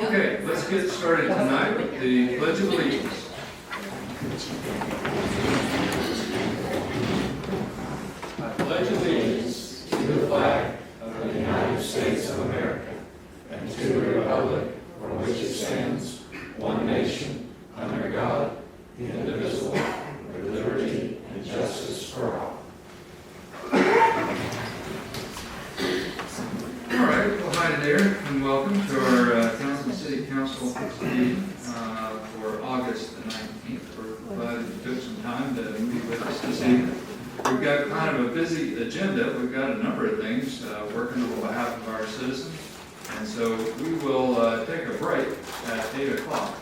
Okay, let's get started tonight with the Pledge of Allegiance. I pledge allegiance to the flag of the United States of America and to the republic for which it stands, one nation, under God, indivisible, with liberty and justice for all. All right, well, hi there, and welcome to our Townsend City Council meeting for August the 19th. We're glad you took some time to meet with us this evening. We've got kind of a busy agenda. We've got a number of things working on behalf of our citizens, and so we will take a break at 8 o'clock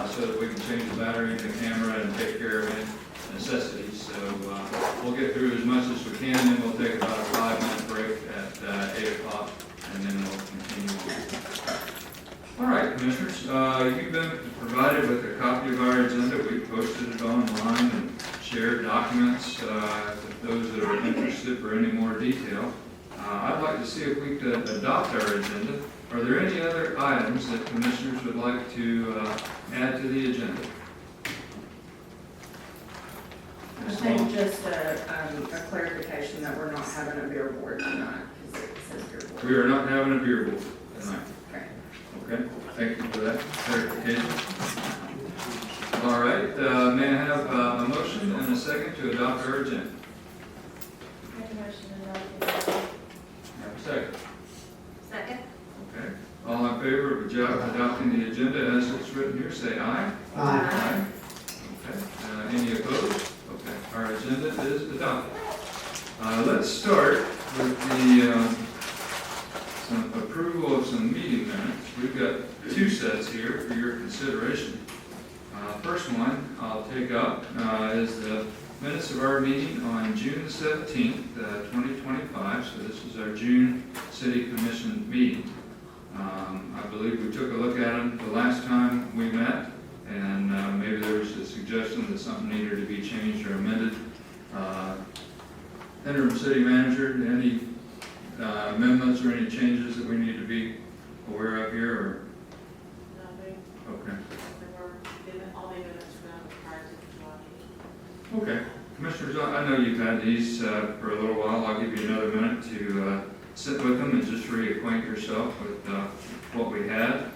so that we can change the battery in the camera and take care of any necessities. So we'll get through as much as we can, then we'll take about a 5-minute break at 8 o'clock, and then we'll continue on. All right, Commissioners, you've been provided with a copy of our agenda. We've posted it online and shared documents with those that are interested for any more detail. I'd like to see if we could adopt our agenda. Are there any other items that Commissioners would like to add to the agenda? I think just a clarification that we're not having a beer board tonight, because it says beer board. We are not having a beer board tonight. Okay. Okay, thank you for that clarification. All right, may I have a motion and a second to adopt our agenda? Make a motion to adopt the agenda. Have a second. Second. Okay, all in favor of adopting the agenda as it's written here, say aye. Aye. Okay, any opposed? Okay, our agenda is adopted. Let's start with the some approval of some meeting minutes. We've got two sets here for your consideration. First one I'll take up is the minutes of our meeting on June the 17th, 2025. So this is our June City Commission meeting. I believe we took a look at them the last time we met, and maybe there was a suggestion that something needed to be changed or amended. Interim City Manager, any amendments or any changes that we need to be aware of here? Or? Nothing. Okay. All the minutes were done prior to the meeting. Okay. Commissioners, I know you've had these for a little while. I'll give you another minute to sit with them and just reacquaint yourself with what we had.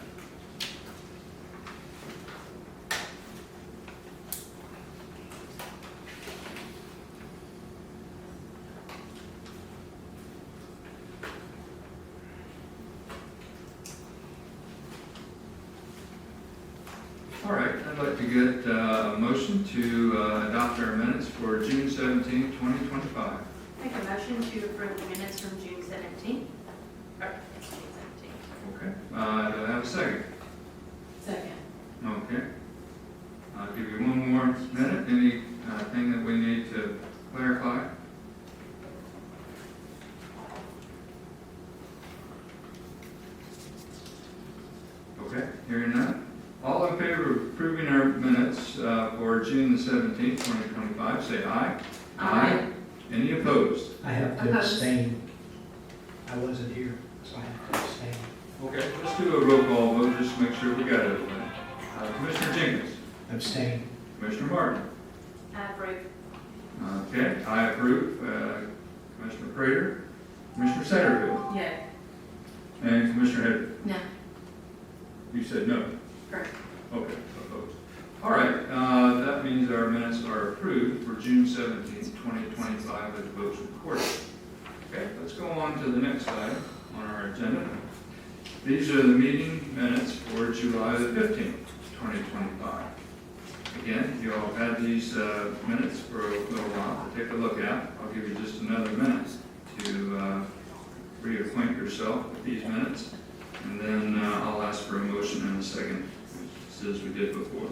All right, I'd like to get a motion to adopt our minutes for June 17, 2025. Make a motion to approve the minutes from June 17th. It's June 17th. Okay, do I have a second? Second. Okay. I'll give you one more minute. Anything that we need to clarify? Okay, hearing none. All in favor of approving our minutes for June the 17th, 2025, say aye. Aye. Any opposed? I have to Opposed. abstain. I wasn't here, so I have to abstain. Okay, let's do a roll call vote just to make sure we got everything. Commissioner Jenkins. Abstain. Commissioner Martin. I approve. Okay, I approve. Commissioner Prater. Commissioner Satterfield. Yeah. And Commissioner Hedrick. No. You said no. Correct. Okay, opposed. All right, that means our minutes are approved for June 17th, 2025 as votes recorded. Okay, let's go on to the next item on our agenda. These are the meeting minutes for July the 15th, 2025. Again, you all had these minutes for a little while to take a look at. I'll give you just another minute to reacquaint yourself with these minutes, and then I'll ask for a motion in a second, just as we did before.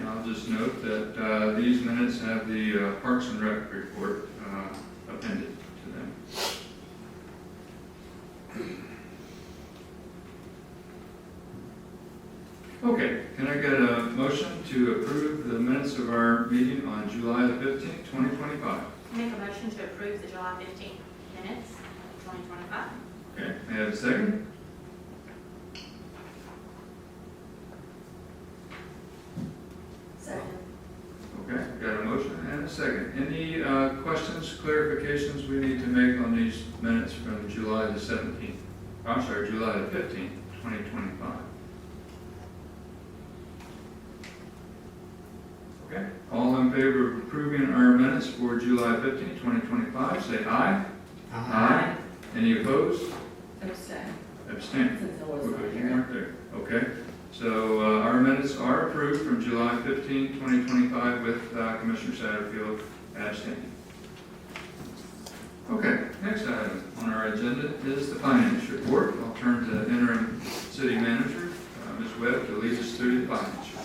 I'll just note that these minutes have the Parks and Rec report appended to them. Okay, can I get a motion to approve the minutes of our meeting on July the 15th, 2025? Make a motion to approve the July 15th minutes, 2025. Okay, may I have a second? Second. Okay, got a motion and a second. Any questions, clarifications we need to make on these minutes from July the 17th? I'm sorry, July the 15th, 2025. Okay, all in favor of approving our minutes for July 15th, 2025, say aye. Aye. Any opposed? Abstain. Abstain. Since I was not Because you here. weren't there. Okay, so our minutes are approved from July 15, 2025 with Commissioner Satterfield abstaining. Okay, next item on our agenda is the finance report. I'll turn to interim city manager, Ms. Webb, to lead us through the finance report.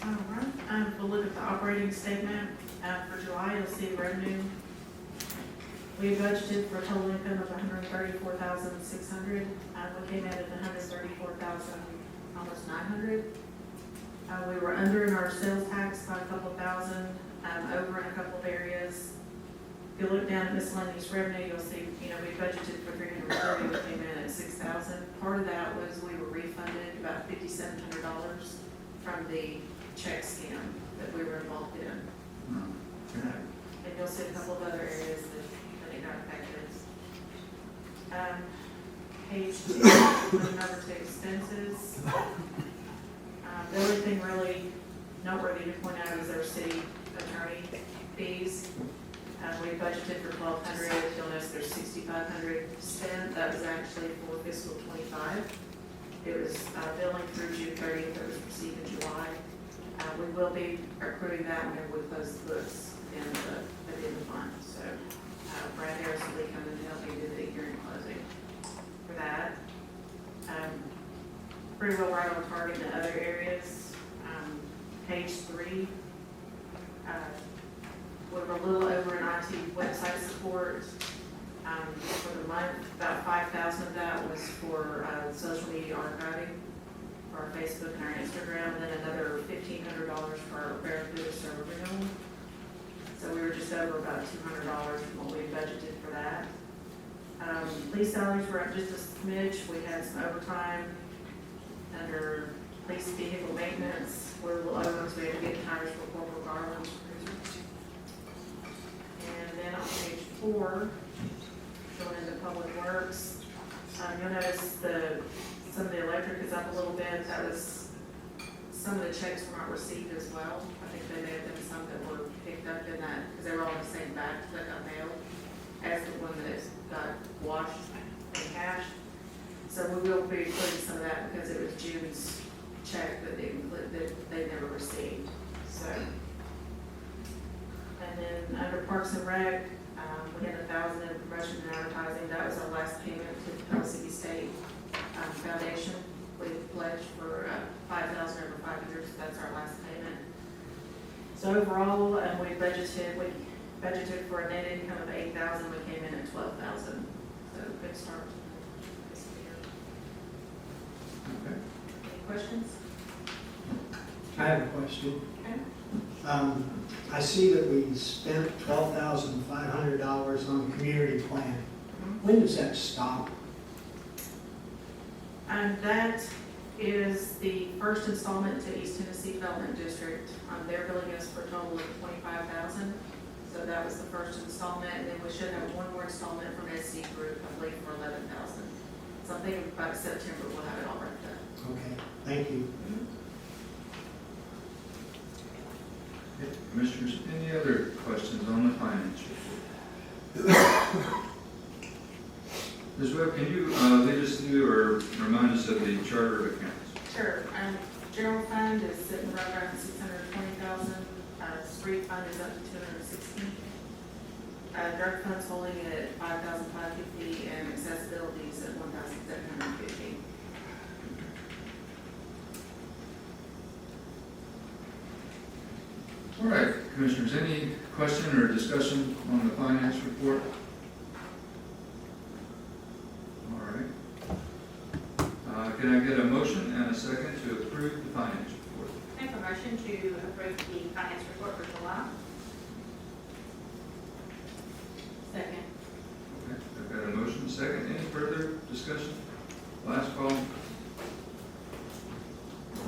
All right, if we'll look at the operating statement, for July, you'll see revenue. We budgeted for a total income of $134,600. We came in at $134,000, almost $900. We were under in our sales tax by a couple thousand, over in a couple of areas. If you look down at miscellaneous revenue, you'll see, we budgeted for $330, we came in at $6,000. Part of that was we were refunded about $5,700 from the check scam that we were involved in. Okay. And you'll see a couple of other areas that it got affected. Page 2, moving over to expenses. The only thing really noteworthy to point out is our city attorney fees. We budgeted for $1,200. You'll notice there's $6,500 spent. That was actually for fiscal '25. It was billing through June 30th. It was received in July. We will be accruing that whenever we close the books at the end of the month. So Brad Harris will be coming to help me do the hearing closing for that. Pretty well right on target in other areas. Page 3, we were a little over in IT website support. For the month, about $5,000 of that was for social media archiving for our Facebook and our Instagram, and then another $1,500 for our Barracuda server renewal. So we were just over about $200 from what we budgeted for that. Lease salaries were up just a smidge. We had some overtime under police vehicle maintenance. We're a little over, so we had to get tires for Corporal Garland. And then on page 4, going into public works, you'll notice some of the electric is up a little bit. That was, some of the checks were not received as well. I think there may have been some that were picked up in that, because they were all in the same batch that got mailed as the one that got washed and cashed. So we will be including some of that because it was June's check that they never received. So, and then under Parks and Rec, we had $1,000 in promotion and advertising. That was our last payment to the Mississippi State Foundation. We pledged for $5,000 over 5 years. So that's our last payment. So overall, we budgeted for a net income of $8,000. We came in at $12,000. So good start this year. Okay. Any questions? I have a question. Okay. I see that we spent $12,500 on the community plan. When does that stop? And that is the first installment to East Tennessee Development District. They're billing us for a total of $25,000. So that was the first installment, and then we should have one more installment from SC Group, I believe, for $11,000. So I think about September we'll have it all wrapped up. Okay, thank you. Okay, Commissioners, any other questions on the finance report? Ms. Webb, can you lead us through or remind us of the charter of accounts? Sure. General fund is sitting right around $620,000. Street fund is up to $216,000. Drug fund's holding at $5,550, and accessibility is at $1,750. All right, Commissioners, any question or discussion on the finance report? All right. Can I get a motion and a second to approve the finance report? Make a motion to approve the finance report for July. Second. Okay, I've got a motion, second. Any further discussion? Last call.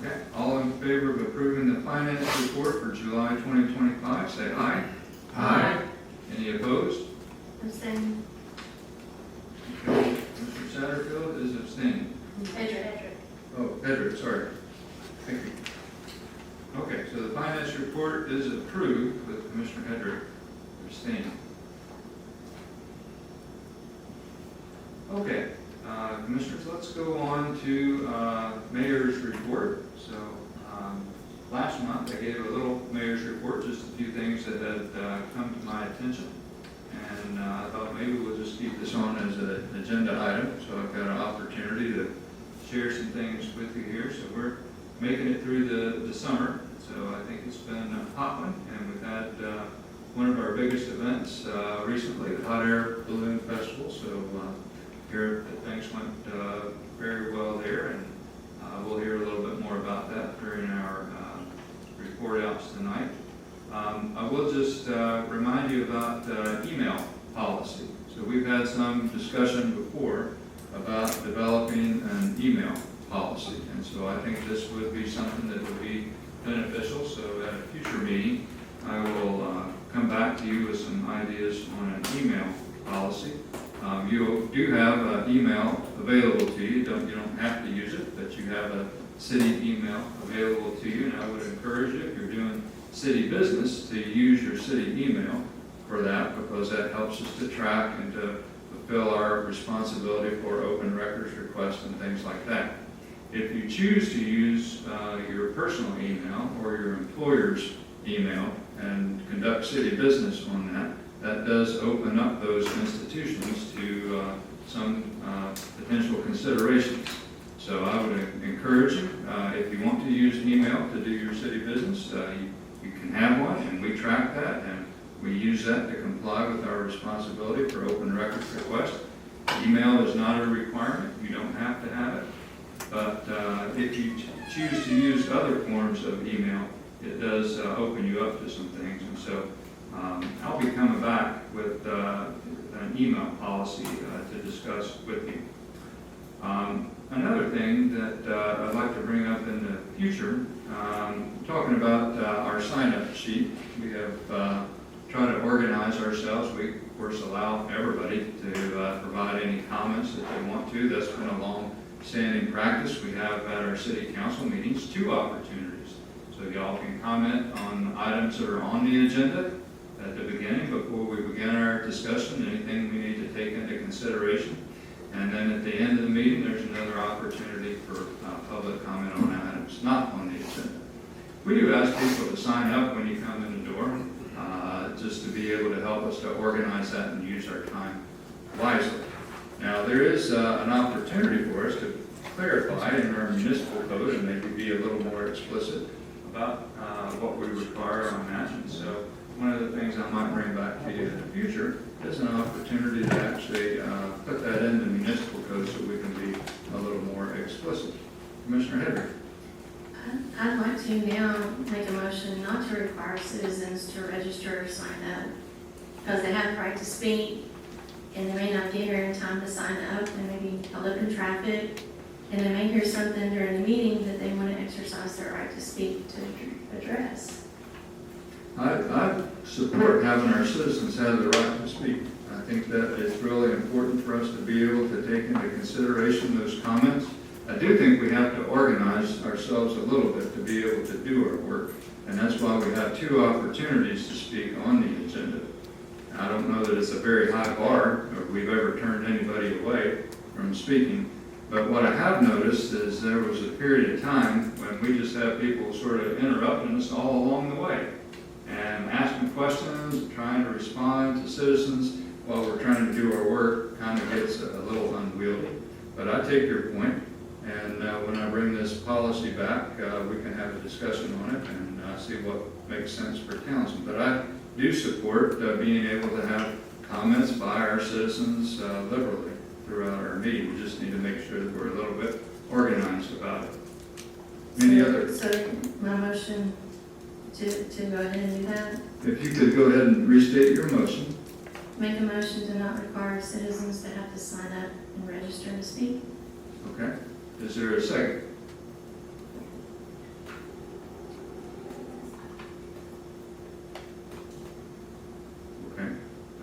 Okay, all in favor of approving the finance report for July 2025, say aye. Aye. Any opposed? Abstain. Okay, Mr. Satterfield is abstaining. Edric. Oh, Edward, sorry. Thank you. Okay, so the finance report is approved with Commissioner Edrick abstaining. Okay, Commissioners, let's go on to Mayor's report. So last month I gave a little Mayor's report, just a few things that had come to my attention. And I thought maybe we'll just keep this on as an agenda item. So I've got an opportunity to share some things with you here. So we're making it through the summer. So I think it's been a hot one. And we've had one of our biggest events recently, the Hot Air Balloon Festival. So hear that things went very well there, and we'll hear a little bit more about that during our report outs tonight. I will just remind you about email policy. So we've had some discussion before about developing an email policy, and so I think this would be something that would be beneficial. So at a future meeting, I will come back to you with some ideas on an email policy. You do have email available to you. You don't have to use it, but you have a city email available to you. And I would encourage you, if you're doing city business, to use your city email for that, because that helps us to track and to fulfill our responsibility for open records requests and things like that. If you choose to use your personal email or your employer's email and conduct city business on that, that does open up those institutions to some potential considerations. So I would encourage you, if you want to use email to do your city business, you can have one, and we track that, and we use that to comply with our responsibility for open records requests. Email is not a requirement. You don't have to have it. But if you choose to use other forms of email, it does open you up to some things. And so I'll be coming back with an email policy to discuss with you. Another thing that I'd like to bring up in the future, talking about our sign-up sheet. We have tried to organize ourselves. We, of course, allow everybody to provide any comments that they want to. That's been a long-standing practice. We have at our city council meetings 2 opportunities. So y'all can comment on items that are on the agenda at the beginning before we begin our discussion, anything we need to take into consideration. And then at the end of the meeting, there's another opportunity for public comment on items not on the agenda. We do ask people to sign up when you come in the door, just to be able to help us to organize that and use our time wisely. Now, there is an opportunity for us to clarify in our municipal code and maybe be a little more explicit about what we require on that. And so one of the things I might bring back to you in the future is an opportunity to actually put that in the municipal code so we can be a little more explicit. Commissioner Henry. I'd like to now make a motion not to require citizens to register or sign up, because they have the right to speak, and they may not get here in time to sign up, and maybe held up in traffic, and they may hear something during the meeting that they want to exercise their right to speak to address. I support having our citizens have the right to speak. I think that it's really important for us to be able to take into consideration those comments. I do think we have to organize ourselves a little bit to be able to do our work, and that's why we have 2 opportunities to speak on the agenda. I don't know that it's a very high bar, or we've ever turned anybody away from speaking, but what I have noticed is there was a period of time when we just have people sort of interrupting us all along the way, and asking questions, trying to respond to citizens while we're trying to do our work kind of gets a little unwieldy. But I take your point, and when I bring this policy back, we can have a discussion on it and see what makes sense for Townsend. But I do support being able to have comments by our citizens liberally throughout our meeting. We just need to make sure that we're a little bit organized about it. Any other? So my motion to go ahead and do that, If you could go ahead and restate your motion. make a motion to not require citizens to have to sign up and register to speak. Okay. Is there a second? Okay.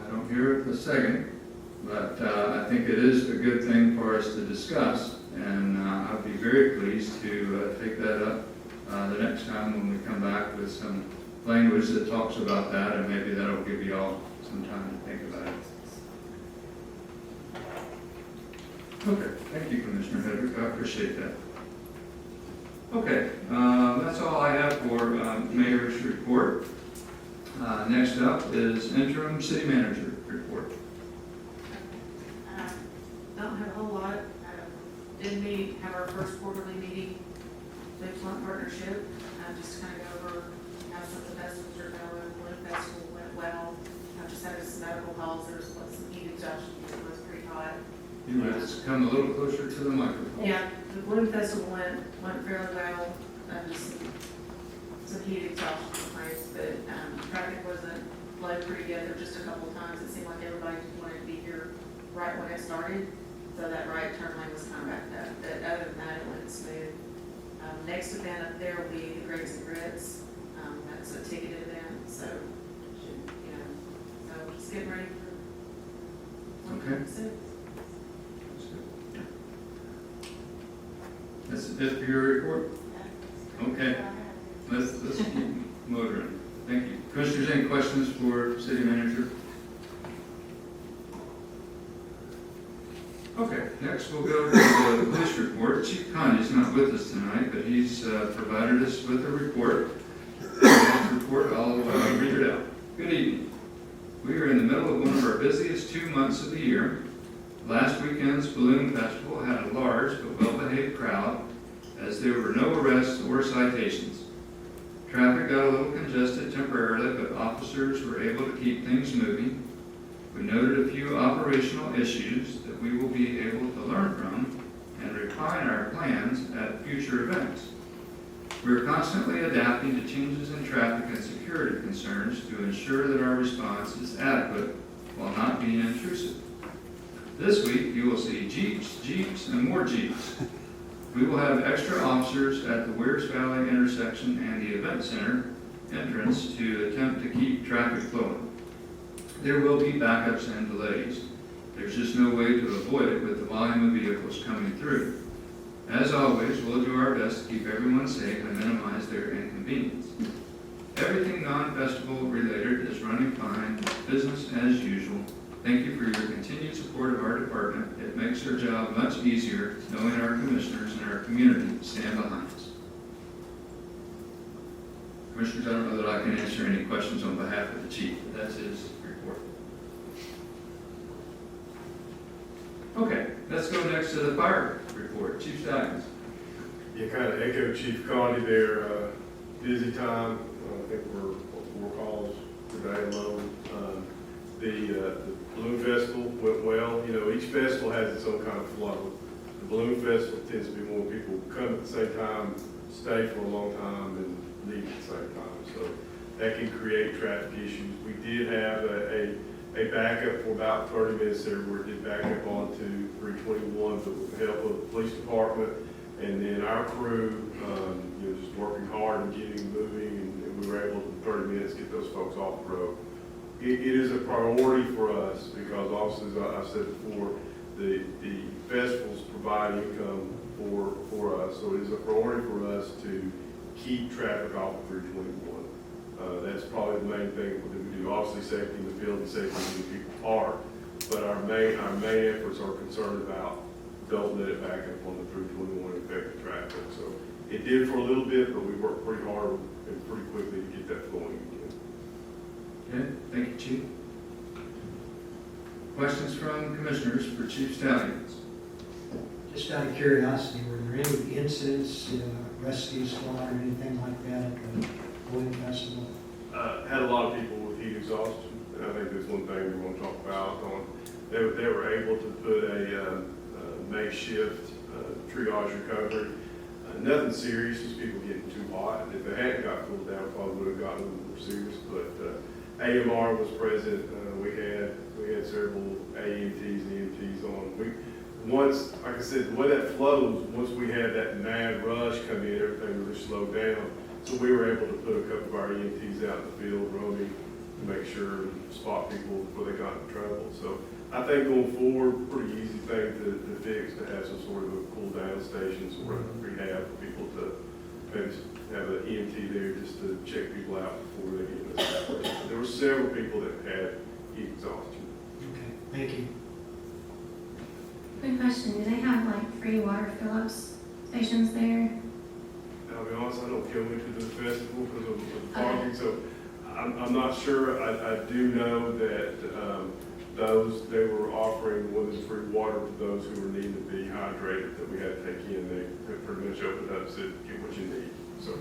I don't hear a second, but I think it is a good thing for us to discuss, and I'll be very pleased to take that up the next time when we come back with some language that talks about that, and maybe that'll give you all some time to think about it. Okay, thank you, Commissioner Hedrick, I appreciate that. Okay, that's all I have for Mayor's report. Next up is interim city manager report. Don't have a whole lot. Did meet, have our first quarterly meeting with Blunt Partnership, just to kind of go over how some of the festivals are going. One festival went well. I just had some medical calls, there was some heat exhaustion, it was pretty hot. You must come a little closer to the microphone. Yeah, the Bloom Festival went fairly well, just some heat exhaustion complaints, but traffic wasn't flowed pretty good. There were just a couple of times it seemed like everybody wanted to be here right when it started, so that right turn lane was kind of backed up. But other than that, it went smooth. Next event up there will be the Grapes and Grits. That's a ticketed event, so so just getting ready for Okay. 2026. That's it for your report? Okay, let's keep motoring. Thank you. Commissioners, any questions for city manager? Okay, next we'll go to the police report. Chief Conley's not with us tonight, but he's provided us with a report. I'll read it out. Good evening. We are in the middle of one of our busiest 2 months of the year. Last weekend's Balloon Festival had a large but well-behaved crowd, as there were no arrests or citations. Traffic got a little congested temporarily, but officers were able to keep things moving. We noted a few operational issues that we will be able to learn from and refine our plans at future events. We are constantly adapting to changes in traffic and security concerns to ensure that our response is adequate while not being intrusive. This week, you will see Jeeps, and more Jeeps. We will have extra officers at the Weirs Valley intersection and the event center entrance to attempt to keep traffic flowing. There will be backups and delays. There's just no way to avoid it with the volume of vehicles coming through. As always, we'll do our best to keep everyone safe and minimize their inconvenience. Everything non-festival related is running fine, business as usual. Thank you for your continued support of our department. It makes our job much easier knowing our commissioners and our community stand behind us. Commissioners, I don't know that I can answer any questions on behalf of the chief, but that's his report. Okay, let's go next to the fire report. Chief Stallions. You kind of echo Chief Conley there. Busy time. I think we're 4 calls today alone. The Balloon Festival went well. You know, each festival has its own kind of flow. The Balloon Festival tends to be more people come at the same time, stay for a long time, and leave at the same time. So that can create traffic issues. We did have a backup for about 30 minutes there where it did back up onto 321, but with the help of the police department and then our crew, just working hard and getting moving, and we were able to, in 30 minutes, get those folks off the road. It is a priority for us because obviously, as I said before, the festivals provide income for us. So it is a priority for us to keep traffic off of 321. That's probably the main thing that we do. Obviously, safety in the field and safety when people park. But our main efforts are concerned about don't let it back up on the 321 and affect the traffic. So it did for a little bit, but we worked pretty hard and pretty quickly to get that flowing again. Okay, thank you, Chief. Questions from commissioners for Chief Stallions? Just out of curiosity, were there any incidents, rescue squad or anything like that at the Balloon Festival? Had a lot of people with heat exhaustion, and I think that's one thing we want to talk about. They were able to put a makeshift triage recovery. Nothing serious, just people getting too hot. If they hadn't got cooled down, probably would have gotten a little more serious. But AMR was present. We had several AMTs and EMTs on. Once, like I said, the way that flows, once we had that mad rush come in, everything really slowed down. So we were able to put a couple of our EMTs out in the field roaming to make sure and spot people before they got in trouble. So I think going forward, pretty easy thing to fix, to have some sort of a cool down station, sort of rehab for people to maybe have an EMT there just to check people out before they get in the situation. There were several people that had heat exhaustion. Okay, thank you. Quick question, do they have like free water fill-ups stations there? I'll be honest, I don't go into the festival because of the parking, so I'm not sure. I do know that they were offering was free water to those who were needing to be hydrated that we had to take in. They pretty much opened up and said, get what you need. So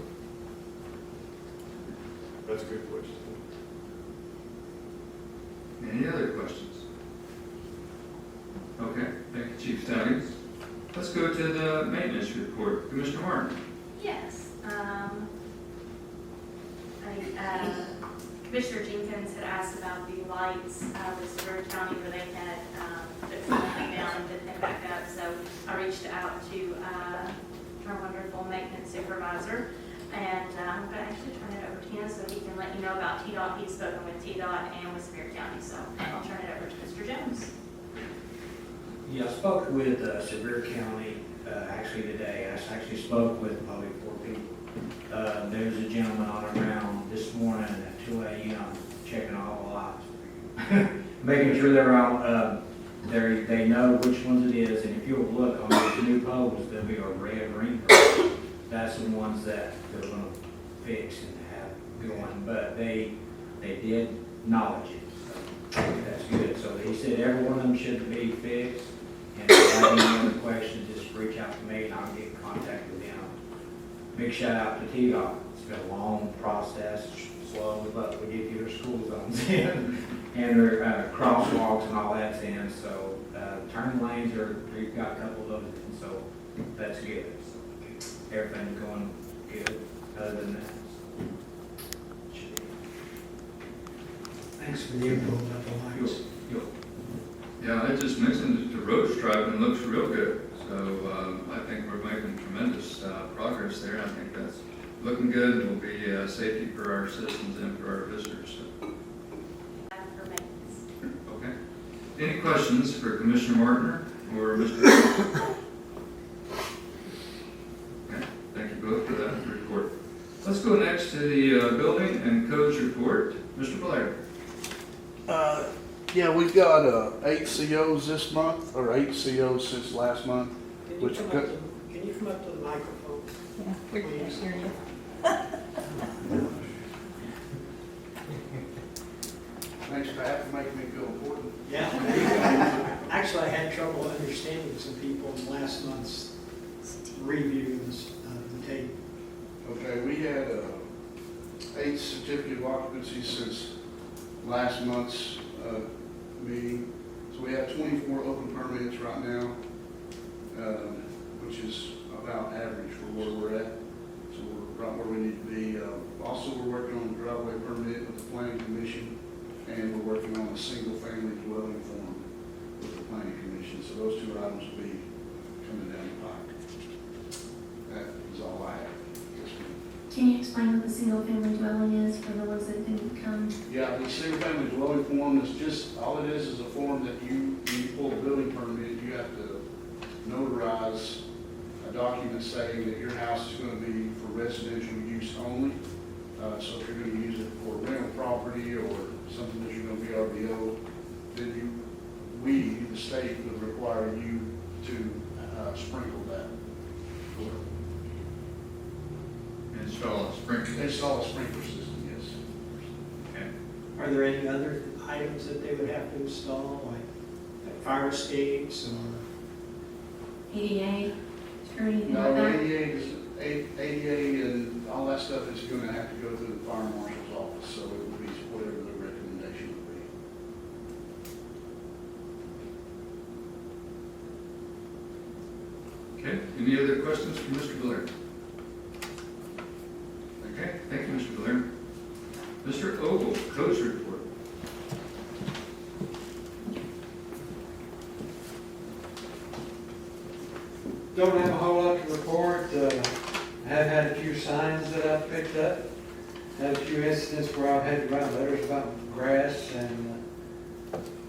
that's a good question. Any other questions? Okay, thank you, Chief Staggs. Let's go to the maintenance report. Commissioner Martin. Yes. Commissioner Jenkins had asked about the lights with Sevier County where they had put something down and then they back up. So I reached out to our wonderful maintenance supervisor, and I'm going to actually turn it over to him so he can let you know about TDOT. He's spoken with TDOT and with Sevier County, so I'll turn it over to Mr. Jones. Yeah, I spoke with Sevier County actually today. I actually spoke with probably 4 people. There's a gentleman on around this morning at 2 a.m. checking all the lights, making sure they're all, they know which ones it is. And if you'll look on those new poles, there'll be a red ring. That's the ones that they're going to fix and have going. But they did acknowledge it. So that's good. So he said every one of them should be fixed. And if you have any other questions, just reach out to me and I'll get in contact with them. Big shout out to TDOT. It's been a long process, slow, but we did get our school zones in and their crosswalks and all that's in. So turn lanes we've got a couple of those in, so that's good. So, everything's going good other than that. Thanks for the info about the lights. Yeah, I just mentioned that the road striping looks real good. So I think we're making tremendous progress there. I think that's looking good and will be safety for our citizens and for our visitors. So. For maintenance. Okay. Any questions for Commissioner Martiner or Mr. Okay, thank you both for that report. Let's go next to the building and codes report. Mr. Blair. Yeah, we've got 8 COs this month, or 8 COs since last month. Can you come up to the microphone? Yeah, we can't hear you. Thanks for having making me feel important. Yeah. Actually, I had trouble understanding some people in last month's review of the tape. Okay, we had 8 certificate of occupancy since last month's meeting. So we have 24 open permits right now, which is about average for where we're at. So we're right where we need to be. Also, we're working on the driveway permit with the planning commission, and we're working on a single-family dwelling form with the planning commission. So those 2 items will be coming down the pipe. That is all I have. Yes, ma'am. Can you explain what the single-family dwelling is for the ones that didn't come? Yeah, the single-family dwelling form is just, all it is a form that when you pull a building permit, you have to notarize a document saying that your house is going to be for residential use only. So if you're going to use it for rental property or something that you're going to be RBO, then the state would require you to sprinkle that. Install a sprinkler. Install a sprinkler system, yes. Okay. Are there any other items that they would have to install, like fire escapes or? ADA or anything No, like that? ADA and all that stuff is going to have to go through the fire marshal's office, so it would be whatever the recommendation would be. Okay, any other questions from Mr. Blair? Okay, thank you, Mr. Blair. Mr. Ogle, codes report. Don't have a whole lot to report. I have had a few signs that I've picked up. Had a few incidents where I've had to write letters about grass and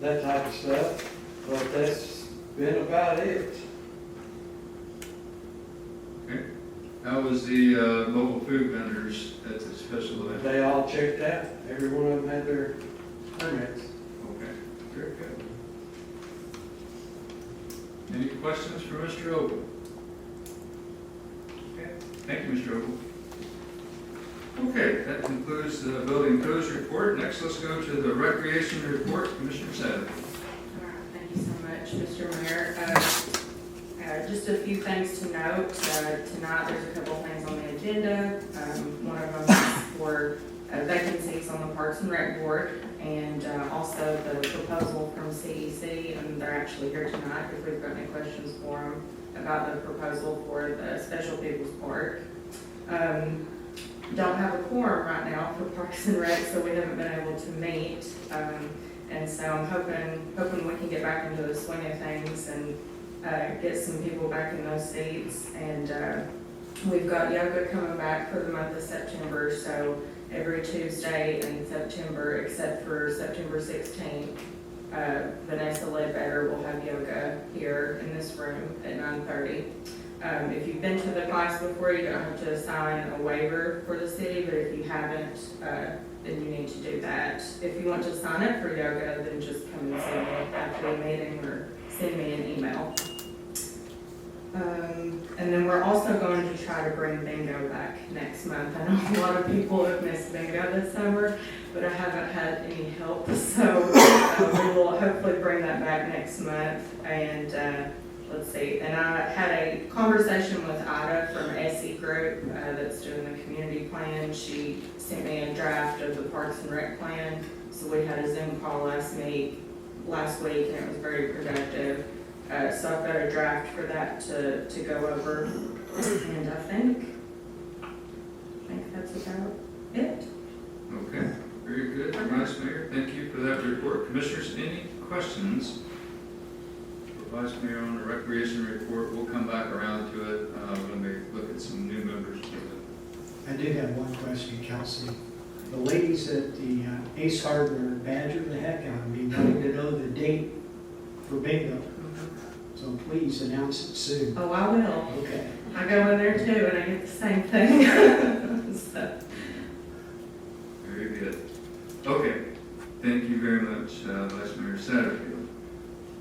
that type of stuff. But that's been about it. Okay. How was the mobile food vendors at the special event? They all checked out. Every one of them had their permits. Okay, very good. Any questions for Mr. Ogle? Okay, thank you, Mr. Ogle. Okay, that concludes the building codes report. Next, let's go to the recreation report. Commissioner Satterfield. All right, thank you so much, Mr. Mayor. Just a few things to note. Tonight, there's a couple of things on the agenda. One of them is for vacancies on the Parks and Rec Board, and also the proposal from CEC, and they're actually here tonight if we've got any questions for them about the proposal for the Special People's Park. Don't have a quorum right now for Parks and Rec, so we haven't been able to meet. And so I'm hoping we can get back into the swing of things and get some people back in those seats. And we've got yoga coming back for the month of September, so every Tuesday in September, except for September 16th, Vanessa Ledbetter will have yoga here in this room at 9:30. If you've been to the class before, you don't have to sign a waiver for the city, but if you haven't, then you need to do that. If you want to sign up for yoga, then just come and see me after the meeting or send me an email. And then we're also going to try to bring bingo back next month. I know a lot of people have missed bingo this summer, but I haven't had any help, so we will hopefully bring that back next month. And let's see, and I had a conversation with Ida from SE Group that's doing the community plan. She sent me a draft of the Parks and Rec plan, so we had a Zoom call last week, and it was very productive. So I've got a draft for that to go over, and I think that's about it. Okay, very good. Vice Mayor, thank you for that report. Commissioners, any questions for Vice Mayor on the recreation report? We'll come back around to it when we look at some new members. I do have one question, Kelsey. The ladies at the Ace Hardware badger the heck out of me wanting to know the date for bingo. So please announce it soon. Oh, I will. Okay. I go in there too, and I get the same thing. So. Very good. Okay, thank you very much, Vice Mayor Satterfield.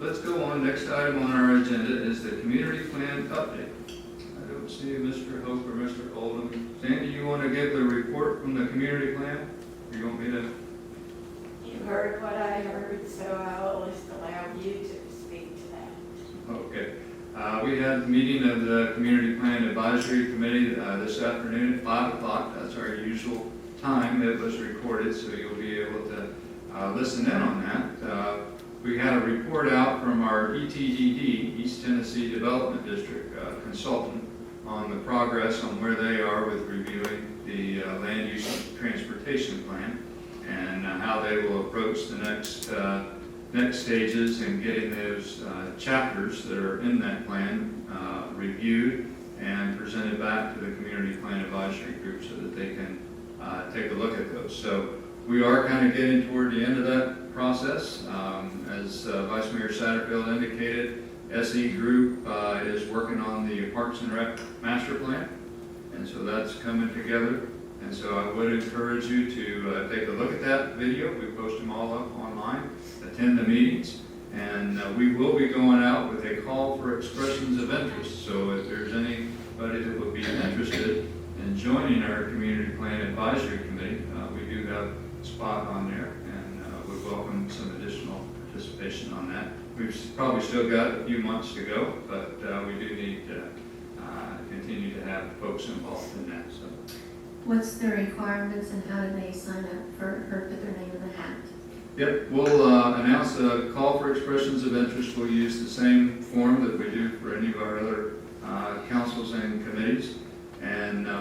Let's go on. Next item on our agenda is the community plan update. I don't see Mr. Hope or Mr. Oldham. Sandy, you want to give the report from the community plan? You want me to? You heard what I heard, so I'll just allow you to speak to that. Okay. We had the meeting of the Community Plan Advisory Committee this afternoon at 5 o'clock. That's our usual time. It was recorded, so you'll be able to listen in on that. We had a report out from our ETDD, East Tennessee Development District consultant, on the progress on where they are with reviewing the land use and transportation plan and how they will approach the next stages in getting those chapters that are in that plan reviewed and presented back to the Community Plan Advisory Group so that they can take a look at those. So we are kind of getting toward the end of that process. As Vice Mayor Satterfield indicated, SE Group is working on the Parks and Rec Master Plan, and so that's coming together. And so I would encourage you to take a look at that video. We post them all up online, attend the meetings, and we will be going out with a call for expressions of interest. So if there's anybody that would be interested in joining our Community Plan Advisory Committee, we do have a spot on there, and would welcome some additional participation on that. We've probably still got a few months to go, but we do need to continue to have folks involved in that. So. What's the requirements and how do they sign up for or put their name in the hat? Yep, we'll announce a call for expressions of interest. We'll use the same form that we do for any of our other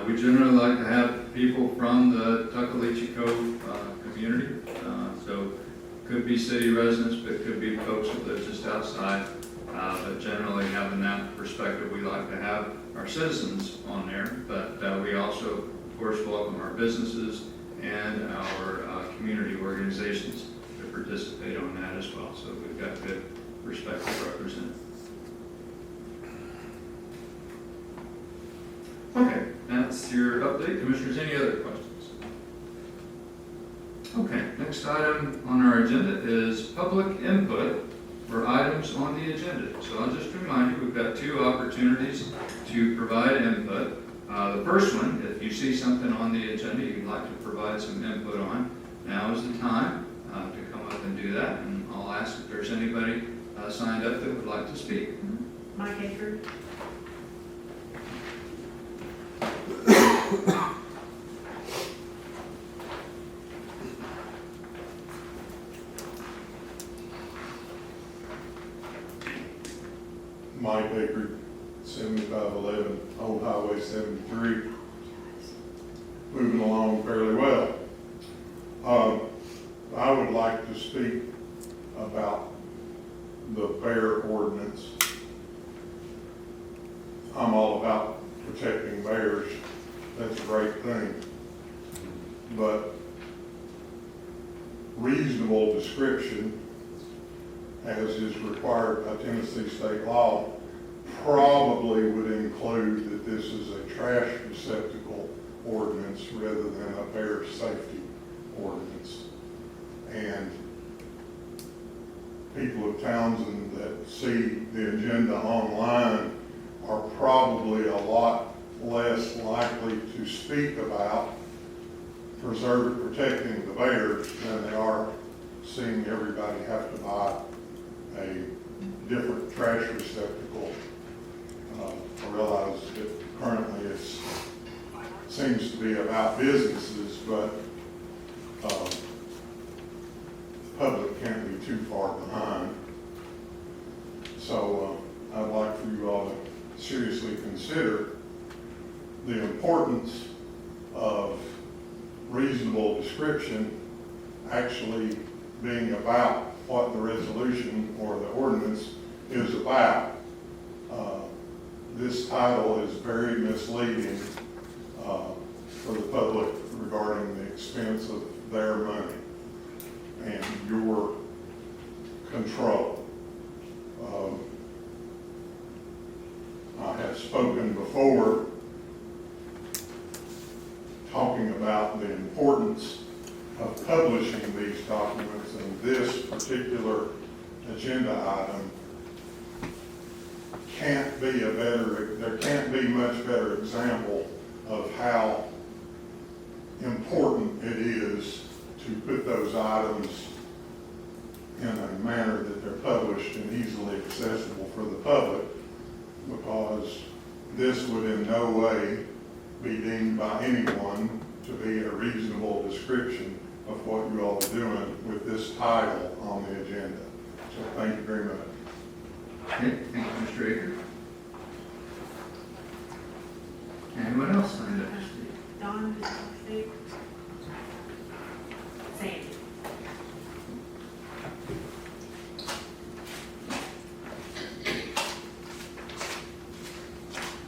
we generally like to have people from the Tuckaleechee Cove community. So could be city residents, but it could be folks that live just outside. But generally having that perspective, we like to have our citizens on there. But we also, of course, welcome our businesses and our community organizations to participate on that as well. So we've got good perspective represented. Okay, that's your update. Commissioners, any other questions? Okay, next item on our agenda is public input for items on the agenda. So I'll just remind you, we've got two opportunities to provide input. The first one, if you see something on the agenda you'd like to provide some input on, now is the time to come up and do that. And I'll ask if there's anybody signed up that would like to speak. Mike Aker. Mike Baker, 7511 Old Highway 73. Moving along fairly well. I would like to speak about the bear ordinance. I'm all about protecting bears. That's a great thing. But reasonable description, as is required by Tennessee state law, probably would include that this is a trash receptacle ordinance rather than a bear safety ordinance. And people of Townsend that see the agenda online are probably a lot less likely to speak about protecting the bears than they are seeing everybody have to buy a different trash receptacle. I realize that currently it seems to be about businesses, but the public can't be too far behind. So I'd like for you all to seriously consider the importance of reasonable description actually being about what the resolution or the ordinance is about. This title is very misleading for the public regarding the expense of their money and your control. I have spoken before talking about the importance of publishing these documents, and this particular agenda item there can't be much better example of how important it is to put those items in a manner that they're published and easily accessible for the public, because this would in no way be deemed by anyone to be a reasonable description of what you all are doing with this title on the agenda. So thank you very much. Okay, thank you, Mr. Aker. Anyone else signed up to speak? Don, did you speak? Sandy.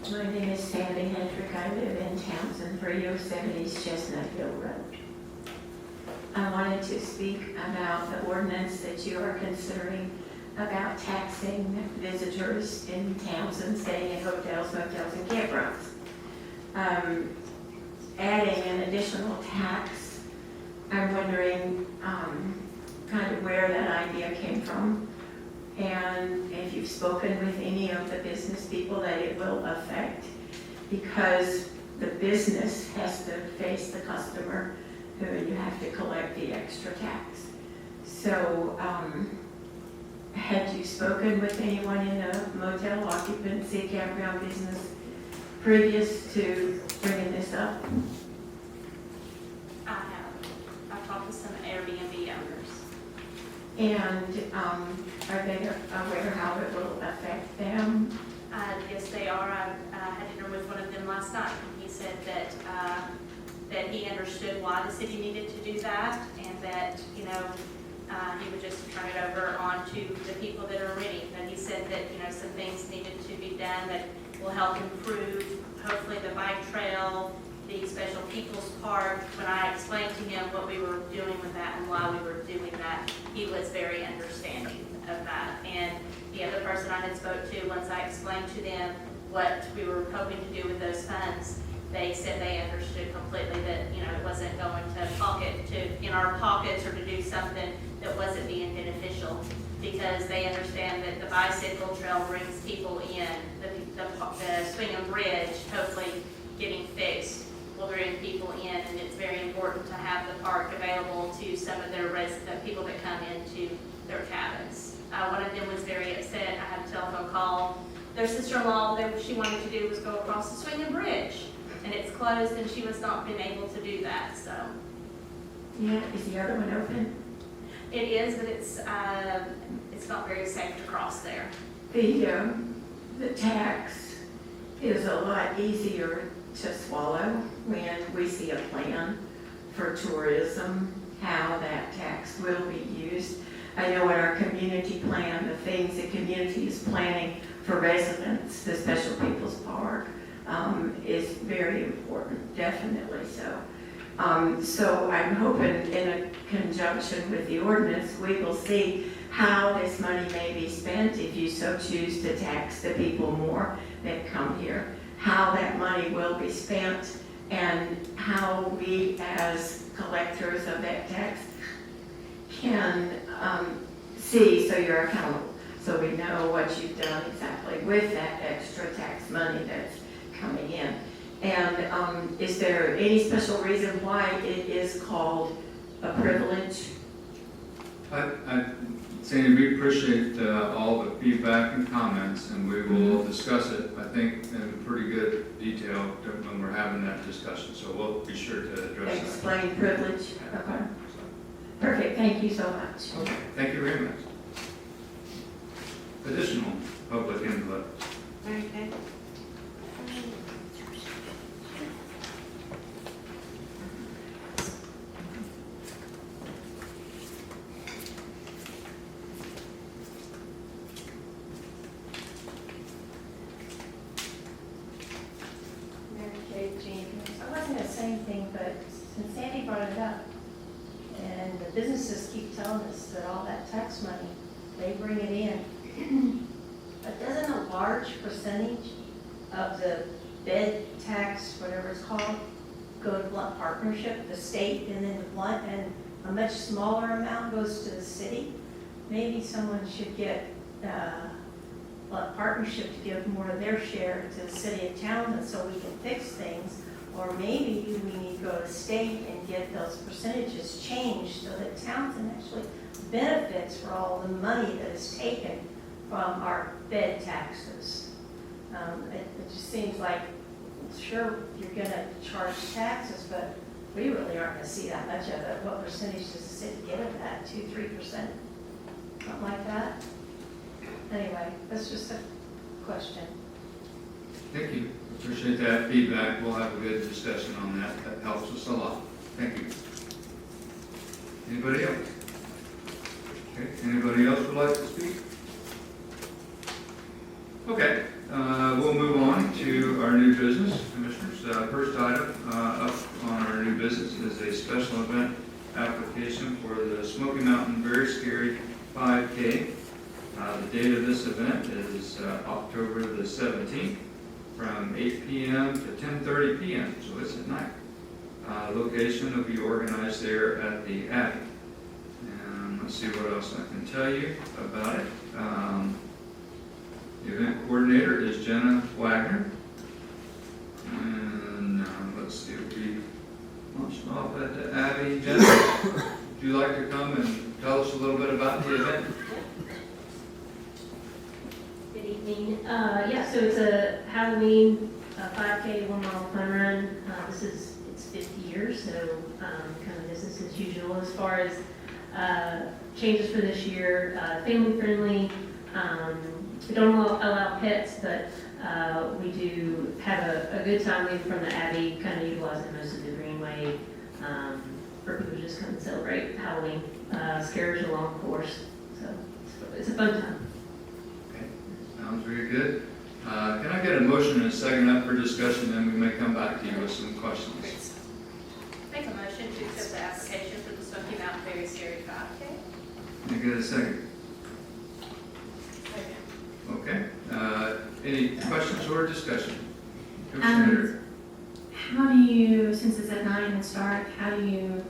My name is Sandy Hendrick. I live in Townsend, 307 East Chestnut Hill Road. I wanted to speak about the ordinance that you are considering about taxing visitors in Townsend staying in hotels, motels, and campgrounds. Adding an additional tax, I'm wondering kind of where that idea came from, and if you've spoken with any of the business people that it will affect, because the business has to face the customer who you have to collect the extra tax. So had you spoken with anyone in the motel occupancy campground business previous to bringing this up? I have. I've talked to some Airbnb owners. And are they aware how it will affect them? Yes, they are. I had dinner with one of them last night. He he said that, that he understood why the city needed to do that, and that, you know, he would just turn it over onto the people that are renting. But he said that, you know, some things needed to be done that will help improve, hopefully, the bike trail, the special people's park. When I explained to him what we were doing with that and why we were doing that, he was very understanding of that. And the other person I had spoke to, once I explained to them what we were hoping to do with those funds, they said they understood completely that, you know, it wasn't going in our pockets or to do something that wasn't being beneficial, because they understand that the bicycle trail brings people in, the swinging bridge, hopefully getting fixed, will bring people in, and it's very important to have the park available to some of their resident people that come into their cabins. One of them was very upset. I had a telephone call. Their sister-in-law, what she wanted to do was go across the swinging bridge, and it's closed, and she was not being able to do that. So Yeah, is the other one open? it is, but it's not very safe to cross there. The tax is a lot easier to swallow when we see a plan for tourism, how that tax will be used. I know in our community plan, the things the community is planning for residents, the Special People's Park, is very important, definitely so. So I'm hoping in a conjunction with the ordinance, we will see how this money may be spent if you so choose to tax the people more that come here, how that money will be spent, and how we as collectors of that tax can see, so you're accountable, so we know what you've done exactly with that extra tax money that's coming in. And is there any special reason why it is called a privilege? Sandy, we appreciate all the feedback and comments, and we will discuss it, I think, in pretty good detail when we're having that discussion. So we'll be sure to address that. Explain privilege, okay. Perfect, thank you so much. Okay, thank you very much. Additional public input. Okay. I wasn't gonna say anything, but since Sandy brought it up, and the businesses keep telling us that all that tax money, they bring it in. But doesn't a large percentage of the bed tax, whatever it's called, go to Blunt Partnership, the state, and then to Blunt, and a much smaller amount goes to the city? Maybe someone should get Blunt Partnership to give more of their share to the city of Townsend so we can fix things. Or maybe we need to go to state and get those percentages changed so that Townsend actually benefits for all the money that is taken from our bed taxes. It just seems like, sure, you're gonna charge taxes, but we really aren't gonna see that much of it. What percentage does the city get of that? 2-3%? Something like that? Anyway, that's just a question. Thank you. Appreciate that feedback. We'll have a good discussion on that. That helps us a lot. Thank you. Anybody else? Okay, anybody else would like to speak? Okay, we'll move on to our new business, Commissioners. First item up on our new business is a special event application for the Smoky Mountain Very Scary 5K. The date of this event is October the 17th from 8 p.m. to 10:30 p.m., so it's at night. Location will be organized there at the Abbey. And let's see what else I can tell you about it. The event coordinator is Jenna Wagner. And let's see, we'll be launching off at the Abbey. Jenna, would you like to come and tell us a little bit about the event? Good evening. So it's a Halloween 5K 1 mile fun run. It's 50 years, so kind of business as usual as far as changes for this year. Family friendly. We don't allow pets, but We do have a good time leaving from the Abbey, kind of utilizing most of the Greenway for people to just come and celebrate Halloween. Scares along the course, so it's a fun time. Okay, sounds very good. Can I get a motion and a second up for discussion, then we may come back to you with some questions? Make a motion to accept the application for the Smoky Mountain Very Scary 5K. Can I get a second? Okay, any questions or discussion? Commissioner? How do you, since it's at 9 and it's dark, are you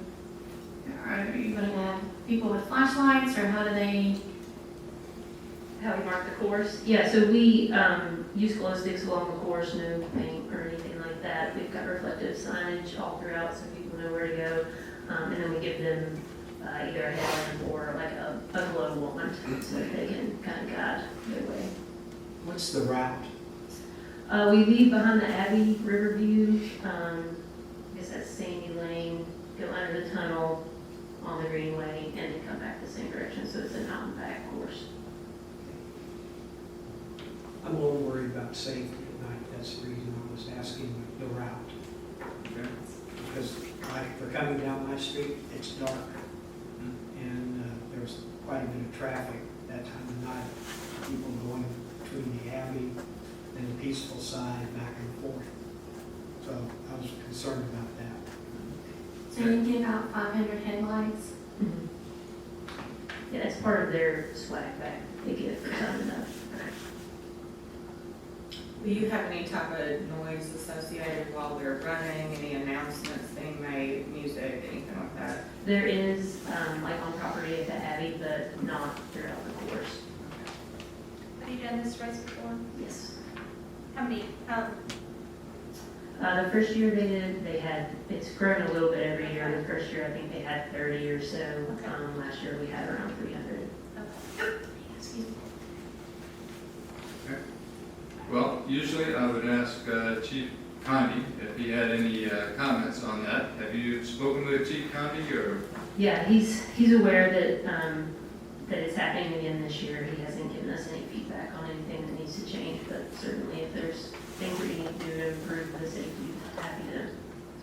gonna have people with flashlights, or how we mark the course? Yeah, so we use glow sticks along the course, no paint or anything like that. We've got reflective signage all throughout so people know where to go. And then we give them either a headlamp or like a glow wand so that they can kind of guide their way. What's the route? We leave behind the Abbey Riverview, I guess that's Sandy Lane, go under the tunnel on the Greenway, and then come back the same direction, so it's an out and back course. I'm a little worried about safety at night. That's the reason I was asking the route. Okay. Because like for coming down my street, it's dark. And there's quite a bit of traffic that time of night. People going between the Abbey and the peaceful side back and forth. So I was concerned about that. So you get about 500 headlights? Yeah, that's part of their swag bag they get for signing up. Do you have any type of noise associated while they're running, any announcements being made, music, anything like that? There is, like on property at the Abbey, but not throughout the course. Have you done this race before? Yes. How many, The first year they did, it's grown a little bit every year. The first year, I think they had 30 or so. Last year, we had around 300. excuse me. Okay. Well, usually I would ask Chief Condi if he had any comments on that. Have you spoken with Chief Condi or? Yeah, he's aware that that it's happening again this year. He hasn't given us any feedback on anything that needs to change, but certainly if there's things that we need to do to improve the safety, we're happy to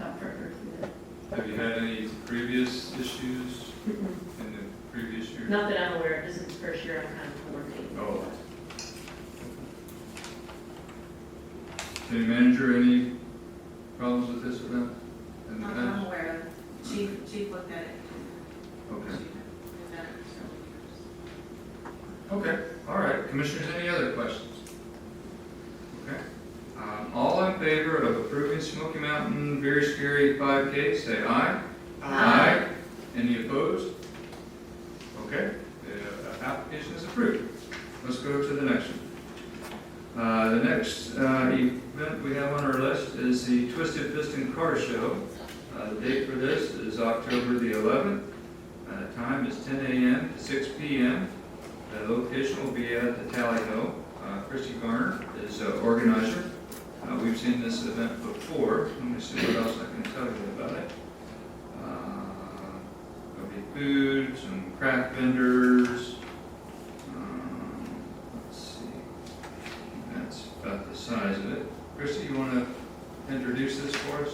talk further through that. Have you had any previous issues in the previous year? Not that I'm aware of. This is the first year I'm kind of coordinating. Oh. City manager, any problems with this event? in the Not that past? I'm aware of. Chief looked at it. Okay. We've done it for several years. Okay, all right. Commissioners, any other questions? Okay. All in favor of approving Smoky Mountain Very Scary 5K, say aye. Aye. Any opposed? Okay, the application is approved. Let's go to the next one. The next event we have on our list is the Twisted Piston Car Show. The date for this is October the 11th. Time is 10 a.m. to 6 p.m. The location will be at the Tally Hill. Christy Garner is organizer. We've seen this event before. Let me see what else I can tell you about it. There'll be food, some craft vendors. Let's see. That's about the size of it. Christy, you want to introduce this for us?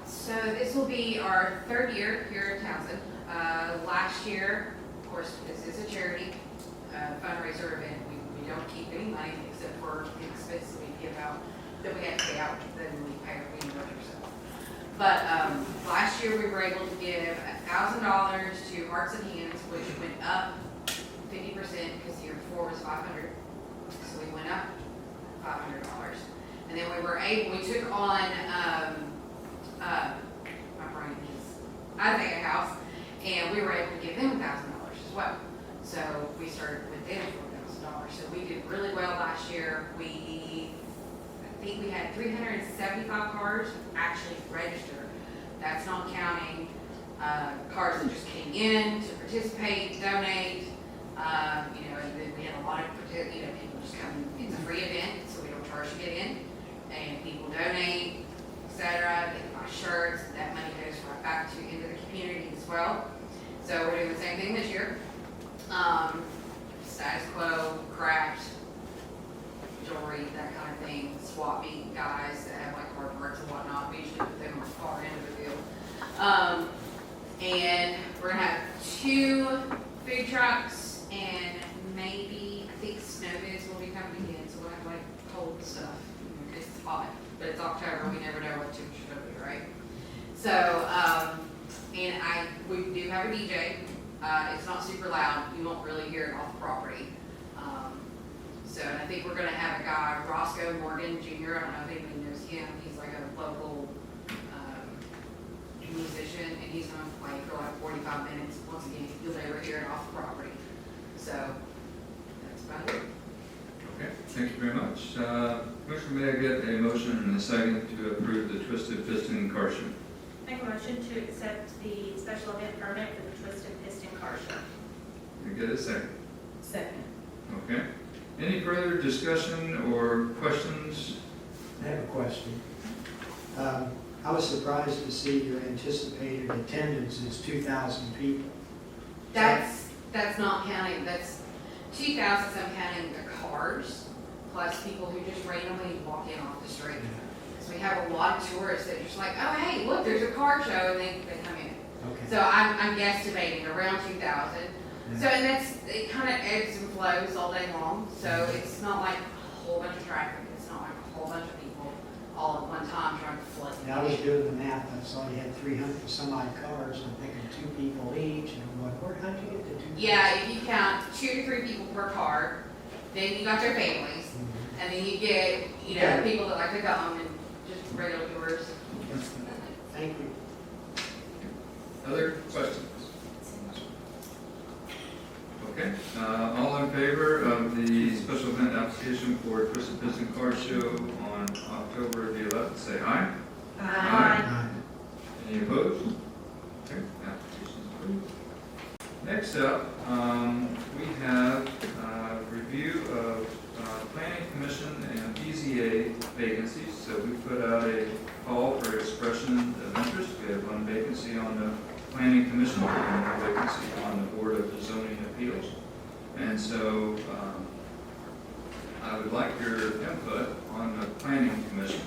So this will be our third year here in Townsend. Last year, of course, this is a charity fundraiser event. We don't keep any money except for the expenses we give out, that we have to pay out, then we pay our reimbursement ourselves. But last year we were able to give $1,000 to Hearts and Hands, which went up 50% because the year before was $500. So we went up $500. And then we took on my brain is Isaiah House, and we were able to give them $1,000 as well. So we started with them for $1,000. So we did really well last year. I think we had 375 cars actually register. That's not counting cars that just came in to participate, donate. And then we had a lot of people just come. It's a free event, so we don't charge to get in, and people donate, etc. They buy shirts. That money goes right back into the community as well. So we're doing the same thing this year. Status quo, craft, jewelry, that kind of thing, swap meet guys that have like hard parts and whatnot. We usually put them on the far end of the field. And we're gonna have 2 food trucks and maybe, I think Snowbiz will be coming again, so we'll have like cold stuff. It's hot, but it's October, we never know what temperature it'll be, right? So, and we do have a DJ. It's not super loud, you won't really hear it off the property. So, and I think we're gonna have a guy, Roscoe Morgan Jr., I don't know if anybody knows him, he's like a local, musician, and he's gonna play for like 45 minutes. Once again, you'll never hear it off the property. So, that's about it. Okay, thank you very much. Commissioner, may I get a motion and a second to approve the Twisted Piston Car Show? Make a motion to accept the special event permit for the Twisted Piston Car Show. May I get a second? Second. Okay. Any further discussion or questions? I have a question. I was surprised to see your anticipated attendance is 2,000 people. That's not counting, that's 2,000, so I'm counting the cars, plus people who just randomly walk in off the street. So we have a lot of tourists that are just like, oh, hey, look, there's a car show, and they come in. Okay. So I'm guesstimating around 2,000. So, and it kind of ebbs and flows all day long, so it's not like a whole bunch of traffic, it's not like a whole bunch of people all at one time trying to flood. Yeah, I was doing the math, I saw you had 300 some odd cars, and I'm thinking 2 people each, and I'm like, how'd you get to 2,000? Yeah, if you count 2 to 3 people per car, then you got their families, and then you get, Okay. people that like to come and just regular tourists. Thank you. Other questions? Okay, all in favor of the special event application for Twisted Piston Car Show on October the 11th, say aye. Aye. Any opposed? Okay, application is approved. Next up, we have review of Planning Commission and BZA vacancies. So we put out a call for expression of interest. We have 1 vacancy on the Planning Commission and 1 vacancy on the Board of Zoning Appeals. And so I would like your input on the Planning Commission.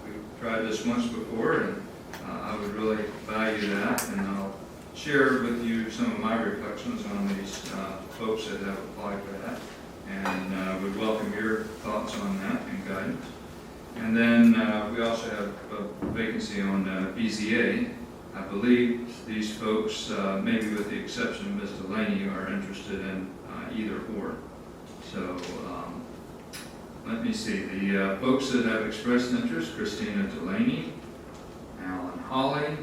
We've tried this once before, and I would really value that, and I'll share with you some of my reflections on these folks that have applied for that, and would welcome your thoughts on that and guidance. And then we also have a vacancy on BZA. I believe these folks, maybe with the exception of Ms. Delaney, are interested in either or. So let me see. The folks that have expressed interest: Christina Delaney, Alan Hawley,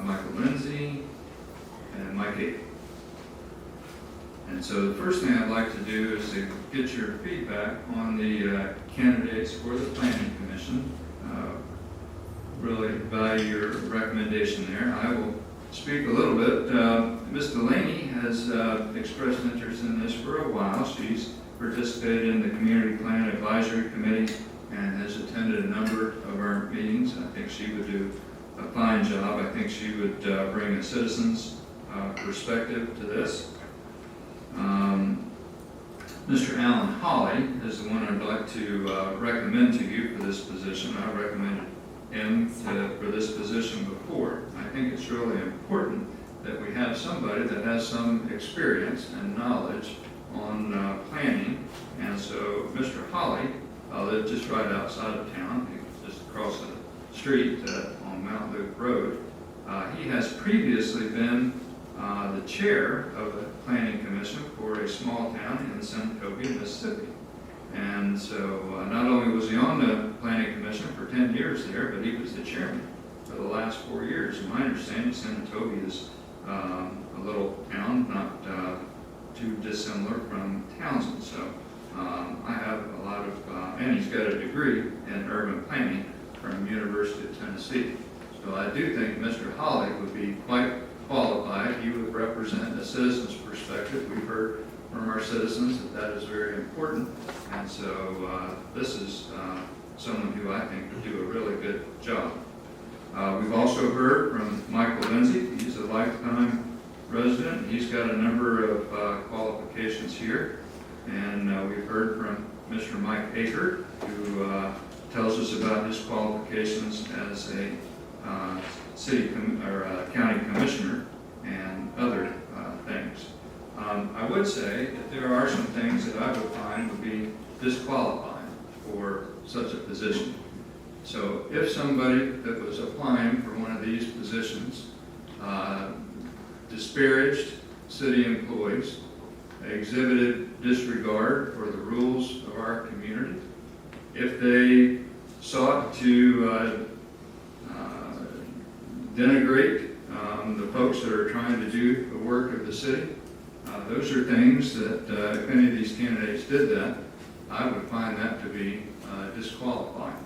Michael Lindsay, and Mike Ape. And so the first thing I'd like to do is to get your feedback on the candidates for the Planning Commission. Really value your recommendation there. I will speak a little bit. Ms. Delaney has expressed interest in this for a while. She's participated in the Community Plan Advisory Committee and has attended a number of our meetings. I think she would do a fine job. I think she would bring a citizen's perspective to this. Mr. Alan Hawley is the one I'd like to recommend to you for this position. I recommended him for this position before. I think it's really important that we have somebody that has some experience and knowledge on planning. And so Mr. Hawley lived just right outside of town, just across the street on Mount Luke Road. He has previously been the chair of the Planning Commission for a small town in Senatobia, Mississippi. And so not only was he on the Planning Commission for 10 years there, but he was the chairman for the last 4 years. And my understanding, Senatobia is a little town, not too dissimilar from Townsend. So I have a lot of, and he's got a degree in urban planning from University of Tennessee. So I do think Mr. Hawley would be quite qualified. He would represent a citizen's perspective. We've heard from our citizens that is very important. And so this is someone who I think would do a really good job. We've also heard from Michael Lindsay. He's a lifetime resident. He's got a number of qualifications qualifications here. And we've heard from Mr. Mike Aker, who tells us about his qualifications as a county commissioner and other things. I would say that there are some things that I would find would be disqualifying for such a position. So if somebody that was applying for one of these positions disparaged city employees, exhibited disregard for the rules of our community, if they sought to denigrate the folks that are trying to do the work of the city, those are things that if any of these candidates did that, I would find that to be disqualifying.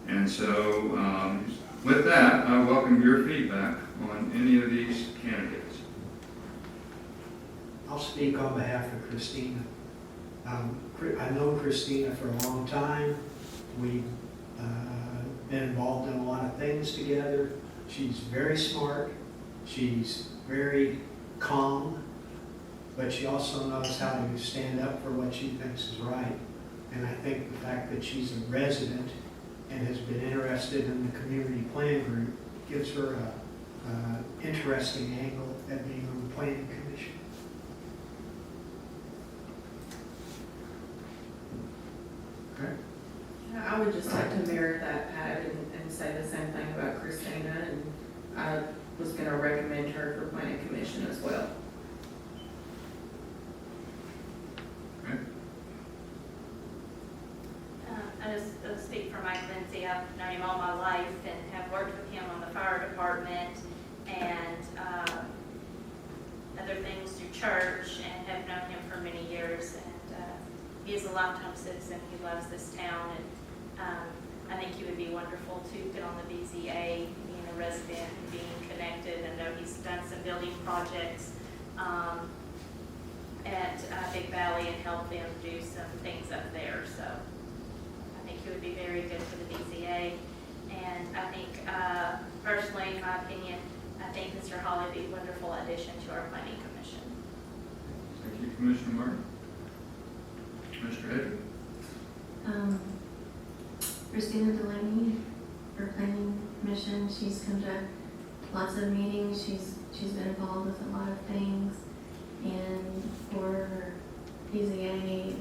And so with that, I welcome your feedback on any of these candidates. I'll speak on behalf of Christina. I've known Christina for a long time. We've been involved in a lot of things together. She's very smart. She's very calm, but she also knows how to stand up for what she thinks is right. And I think the fact that she's a resident and has been interested in the community plan group gives her an interesting angle at being on the planning commission. Okay. I would just like to mirror that, Pat, and say the same thing about Christina, and I was gonna recommend her for planning commission as well. Okay. I'll speak for Mike Lindsay. I've known him all my life and have worked with him on the fire department and other things through church, and have known him for many years. And he is a lifetime citizen. He loves this town, and I think he would be wonderful to get on the BZA, being a resident and being connected. I know he's done some building projects at Big Valley and helped them do some things up there. So I think he would be very good for the BZA. And I think, personally, in my opinion, I think Mr. Hawley would be a wonderful addition to our planning commission. Thank you, Commissioner Martin. Mr. Hedrick. Christina Delaney, for planning commission, she's come to lots of meetings, she's been involved with a lot of things. And for BZA,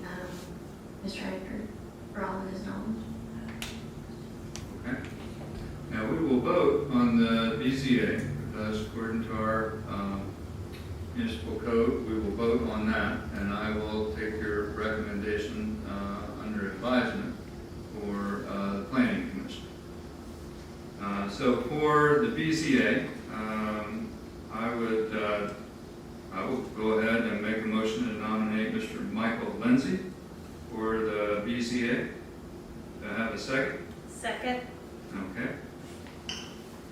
Mr. Aker, for all of his knowledge. Okay. Now we will vote on the BZA because according to our municipal code, we will vote on that, and I will take your recommendation under advisement for the planning commission. So for the BZA, I will go ahead and make a motion to nominate Mr. Michael Lindsay for the BZA. Do I have a second? Second. Okay.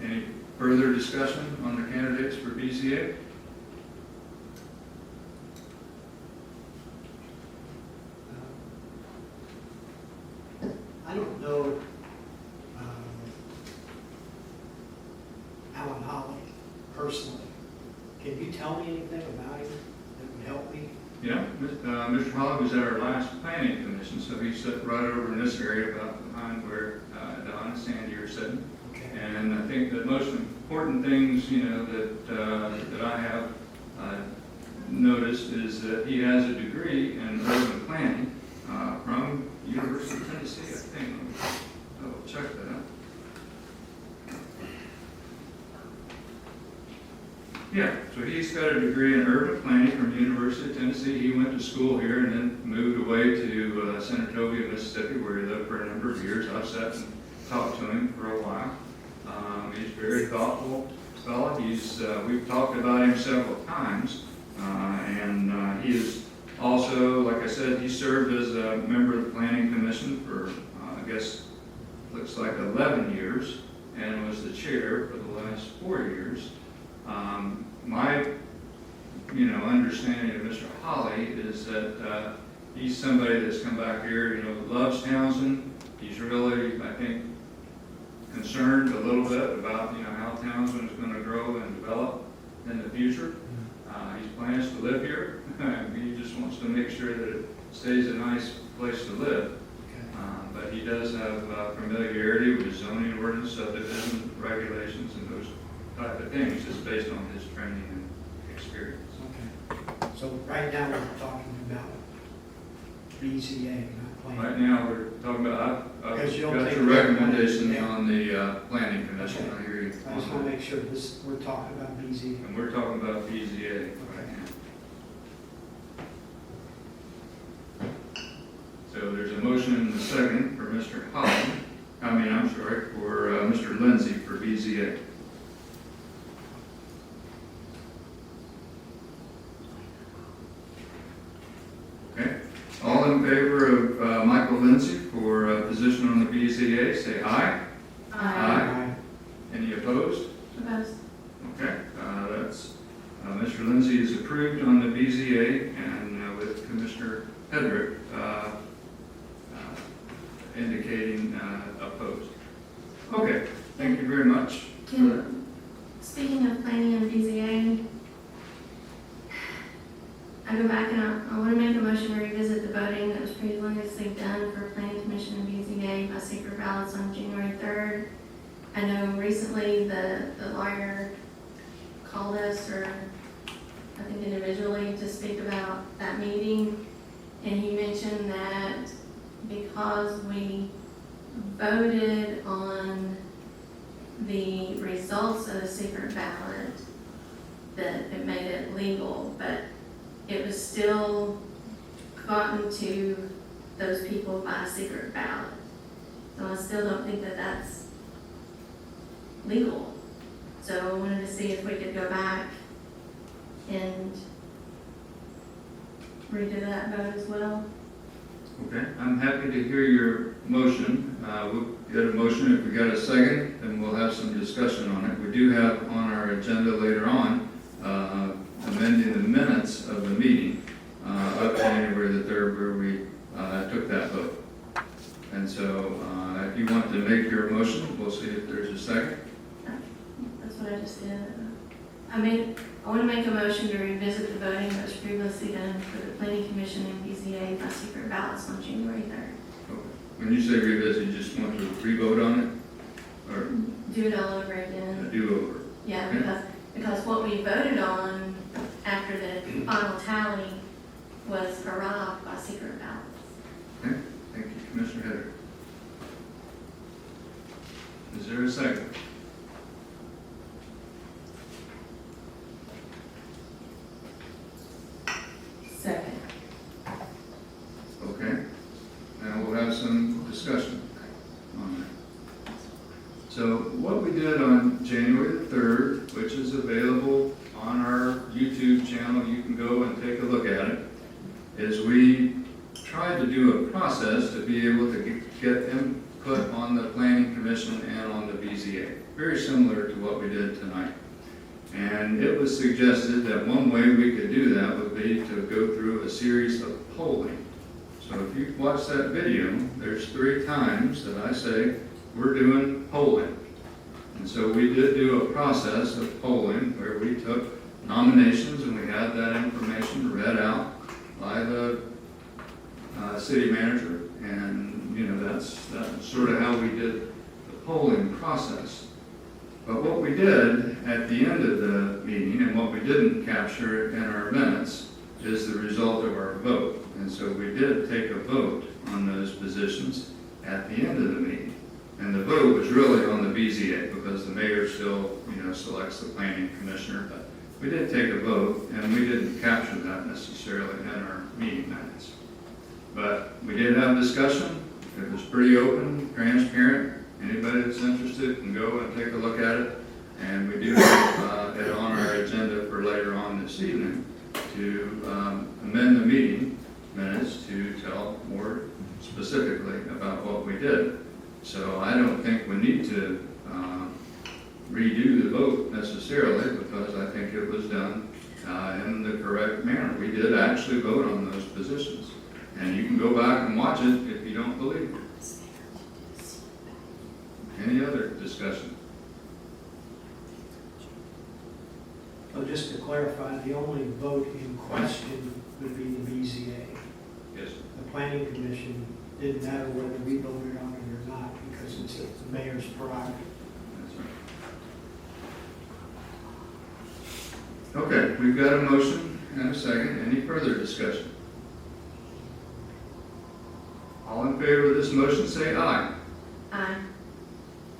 Any further discussion on the candidates for BZA? I don't know Alan Holly personally. Can you tell me anything about him that would help me? Yeah, Mr. Holly was at our last planning commission, so he sat right over in this area about behind where Don and Sandy are sitting. Okay. And I think the most important things, that I have noticed is that he has a degree in urban planning from University of Tennessee, I think. I will check that out. Yeah, so he's got a degree in urban planning from the University of Tennessee. He went to school here and then moved away to Senatobia, Mississippi, where he lived for a number of years. I've sat and talked to him for a while. He's a very thoughtful fellow. We've talked about him several times, and he is also, like I said, he served as a member of the Planning Commission for, I guess, looks like 11 years, and was the chair for the last 4 years. My, understanding of Mr. Holly is that he's somebody that's come back here, loves Townsend. He's really, I think, concerned a little bit about, how Townsend is going to grow and develop in the future. He plans to live here. He just wants to make sure that it stays a nice place to live. Okay. But he does have familiarity with zoning ordinance, subdivision regulations, and those type of things, just based on his training and experience. Okay. So right now, we're talking about BZA, not planning. Right now, we're talking about, I've Because you don't got take your that recommendations money. on the planning commission, I hear you. I just want to make sure this, we're talking about BZA. And we're talking about BZA right now. So there's a motion and a second for Mr. Holland, for Mr. Lindsay for BZA. Okay, all in favor of Michael Lindsay for position on the BZA, say aye. Aye. Any opposed? Opposed? Okay, that's, Mr. Lindsay is approved on the BZA, and with Commissioner Hedrick indicating opposed. Okay, thank you very much. Speaking of planning and BZA, I go back and I want to make a motion to revisit the voting that was previously done for planning commission and BZA by secret ballots on January 3rd. I know recently the lawyer called us, or I think individually, to speak about that meeting, and he mentioned that because we voted on the results of the secret ballot, that it made it legal, but it was still gotten to those people by a secret ballot. So I still don't think that that's legal. So I wanted to see if we could go back and redo that vote as well. Okay, I'm happy to hear your motion. We'll get a motion. If we got a second, then we'll have some discussion on it. We do have on our agenda later on amending the minutes of the meeting up to January the 3rd, where we took that vote. And so if you want to make your motion, we'll see if there's a second. That's what I just did. I want to make a motion to revisit the voting that was previously done for the planning commission and BZA by secret ballots on January 3rd. Okay. When you say revisit, you just want to re-vote on it? Or Do it all over a again. do-over? Yeah, Okay. because what we voted on after the final tally was arrived by secret ballots. Okay, thank you, Commissioner Hedrick. Is there a second? Second. Okay, now we'll have some discussion on that. So what we did on January the 3rd, which is available on our YouTube channel, you can go and take a look at it, is we tried to do a process to be able to get input on the Planning Commission and on the BZA, very similar to what we did tonight. And it was suggested that one way we could do that would be to go through a series of polling. So if you watch that video, there's 3 times that I say we're doing polling. And so we did do a process of polling where we took nominations and we had that information read out by the city manager. And, you know, that's sort of how we did the polling process. But what we did at the end of the meeting, and what we didn't capture in our minutes, is the result of our vote. And so we did take a vote on those positions at the end of the meeting. And the vote was really on the BZA, because the mayor still, you know, selects the planning commissioner. But we did take a vote, and we didn't capture that necessarily in our meeting minutes. But we did have discussion. It was pretty open, transparent. Anybody that's interested can go and take a look at it. And we do have it on our agenda for later on this evening to amend the meeting minutes to tell more specifically about what we did. So I don't think we need to redo the vote necessarily, because I think it was done in the correct manner. We did actually vote on those positions. And you can go back and watch it if you don't believe it. Any other discussion? So just to clarify, the only vote in question would be the BZA. Yes. The planning commission didn't matter whether we voted on it or not, because it's the mayor's prerogative. That's right. Okay, we've got a motion and a second. Any further discussion? All in favor of this motion, say aye. Aye.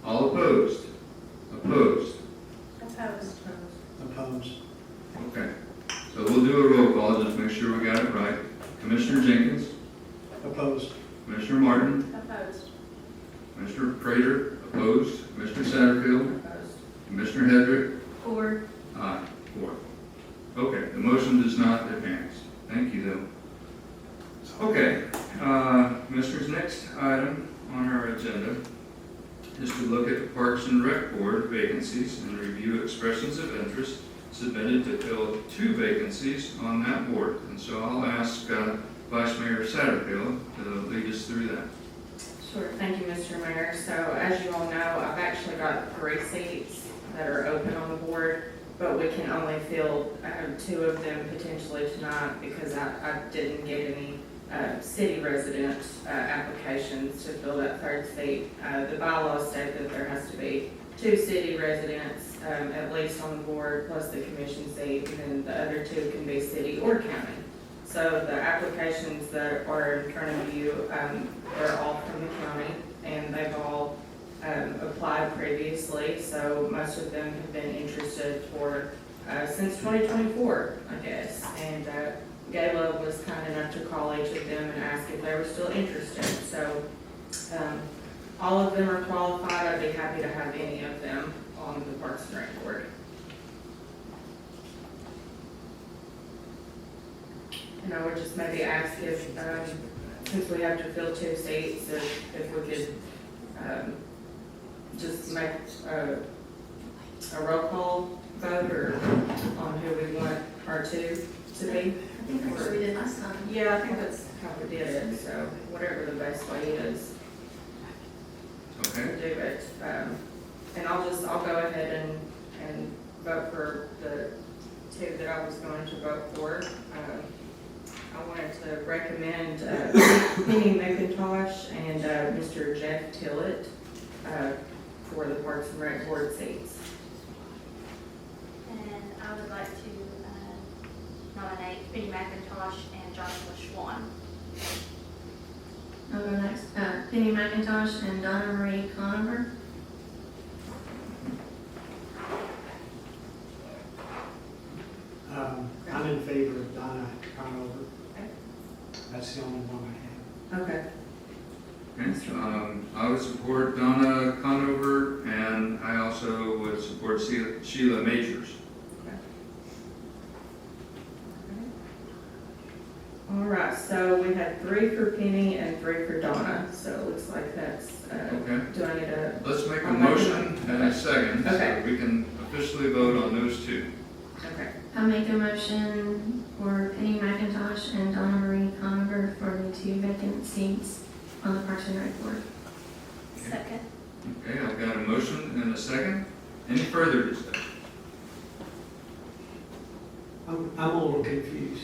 All opposed? Opposed? Opposed. Opposed? Okay. So we'll do a roll call, just make sure we got it right. Commissioner Jenkins, Opposed? Commissioner Martin, Opposed. Commissioner Prater, opposed, Commissioner Satterfield, Opposed. Commissioner Hedrick, Four. aye, 4. Okay, the motion does not advance. Thank you, though. Okay, Commissioners, next item on our agenda is to look at the Parks and Rec Board vacancies and review expressions of interest submitted to fill 2 vacancies on that board. And so I'll ask Vice Mayor Satterfield to lead us through that. Sure, thank you, Mr. Mayor. So as you all know, I've actually got 3 seats that are open on the board, but we can only fill 2 of them potentially tonight because I didn't get any city resident applications to fill that 3rd seat. The bylaws state that there has to be 2 city residents at least on the board, plus the commission seat, and then the other 2 can be city or county. So the applications that are in front of you are all from the county, and they've all applied previously, so most of them have been interested for since 2024, I guess. And Gayla was kind enough to call each of them and ask if they were still interested. So all of them are qualified. I'd be happy to have any of them on the Parks and Rec Board. And I would just maybe ask if, since we have to fill 2 seats, if we could just make a roll call vote or on who we want our 2 to be. I think that's what we did last time. Yeah, I think that's how we did it, so whatever the best way is Okay? to do it. And I'll go ahead and vote for the 2 that I was going to vote for. I wanted to recommend Penny McIntosh and Mr. Jeff Tillett for the Parks and Rec Board seats. And I would like to nominate Penny McIntosh and Joshua Schwan. I'll go next. Penny McIntosh and Donna Marie Conover. I'm in favor of Donna Conover. That's the only one I have. Okay. Okay, I would support Donna Conover, and I also would support Sheila Majors. All right, so we had 3 for Penny and 3 for Donna, so it looks like that's, Okay. do I need a, Let's make a I'll make a motion and a second, Okay. so we can officially vote on those 2. okay. I'll make a motion for Penny McIntosh and Donna Marie Conover for the 2 vacant seats on the Parks and Rec Board. Second. Okay, I've got a motion and a second. Any further discussion? I'm a little confused.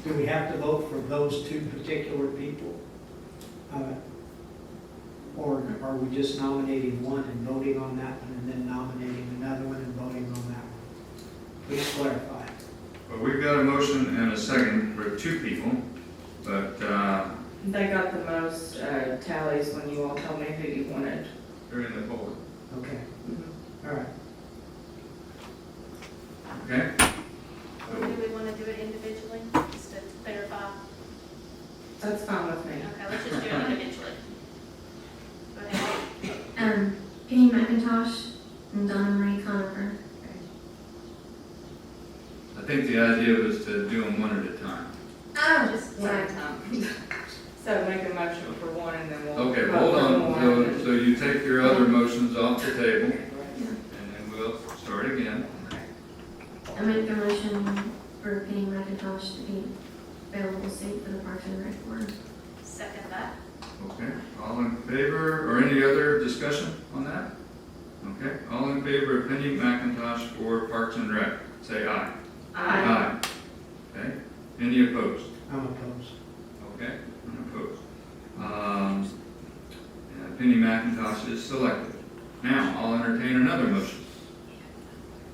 Do we have to vote for those 2 particular people? Or are we just nominating one and voting on that one and then nominating another one and voting on that one? Please clarify. Well, we've got a motion and a second for 2 people, but They got the most tallies when you all told me who you wanted. they're in the board. Okay, all right. Okay? Or do we want to do it individually, just to clarify? That's fine with me. Okay, let's just do it individually. Go ahead. Penny McIntosh and Donna Marie Conover. I think the idea was to do them one at a time. Oh, Just one at a time. So make a motion for one and then we'll. Okay, vote hold for on. one. So you take your other motions off the table, Yeah. and then we'll start again. I make a motion for Penny McIntosh to be available seat for the Parks and Rec Board. Second that. Okay, all in favor, or any other discussion on that? Okay, all in favor of Penny McIntosh for Parks and Rec, say aye. Aye. Okay, any opposed? oppose. Okay, unopposed. Penny McIntosh is selected. Now, I'll entertain another motion.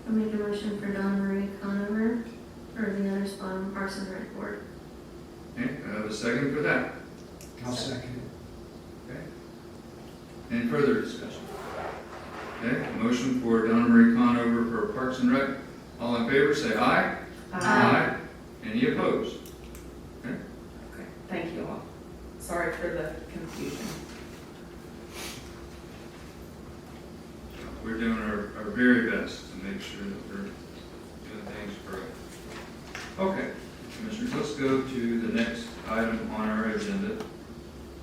I'll make a motion for Donna Marie Conover for the other spot on Parks and Rec Board. Okay, I have a second for that. I'll second Okay. Any further discussion? Okay, a motion for Donna Marie Conover for Parks and Rec. All in favor, say aye. Aye. Any opposed? Okay, thank you all. Sorry for the confusion. We're doing our very best to make sure that we're doing things correct. Okay, Commissioners, let's go to the next item on our agenda.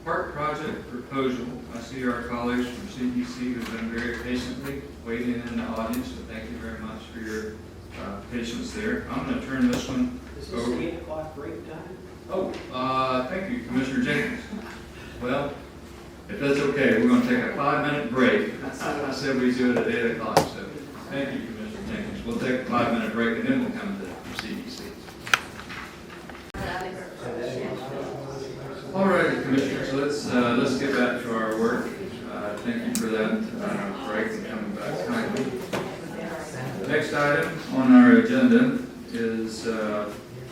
Park project proposal. I see our colleagues from CEC who've been very patiently waiting in the audience, so thank you very much for your patience there. I'm going to turn this one over. 8 o'clock break time? Oh, thank you, Commissioner Jenkins. Well, if that's okay, we're going to take a 5-minute break. I said we do it at 8 o'clock, so thank you, Commissioner Jenkins. We'll take a 5-minute break and then we'll come to CEC. All right, Commissioners, let's get back to our work. Thank you for that break and coming back kindly. Next item on our agenda is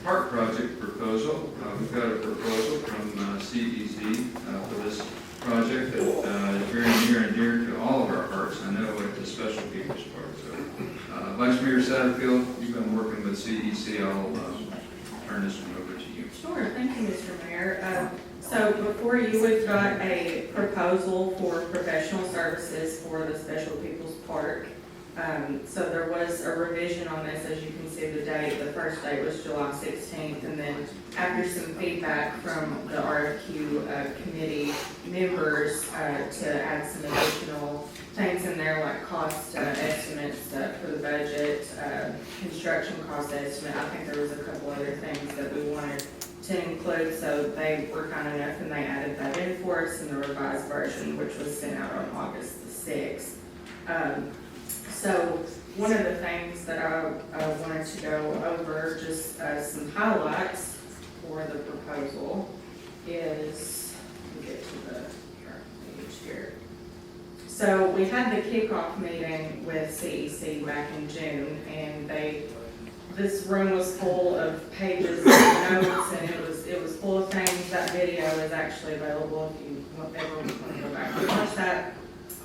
park project proposal. We've got a proposal from CEC for this project that is very near and dear to all of our hearts. I know at the Special People's Park. So, Vice Mayor Satterfield, you've been working with CEC. I'll turn this one over to you. Sure, thank you, Mr. Mayor. So before you, we've got a proposal for professional services for the Special People's Park. So there was a revision on this, as you can see the date. The first date was July 16th, and then after some feedback from the RFQ committee members to add some additional things in there like cost estimates for the budget, construction cost estimate. I think there was a couple other things that we wanted to include, so they were kind enough and they added that in for us in the revised version, which was sent out on August the 6th. So one of the things that I wanted to go over, just some highlights for the proposal, is, let me get to the page here. So we had the kickoff meeting with CEC back in June, and this room was full of pages of notes, and it was full of things. That video is actually available if you ever want to go back and watch that.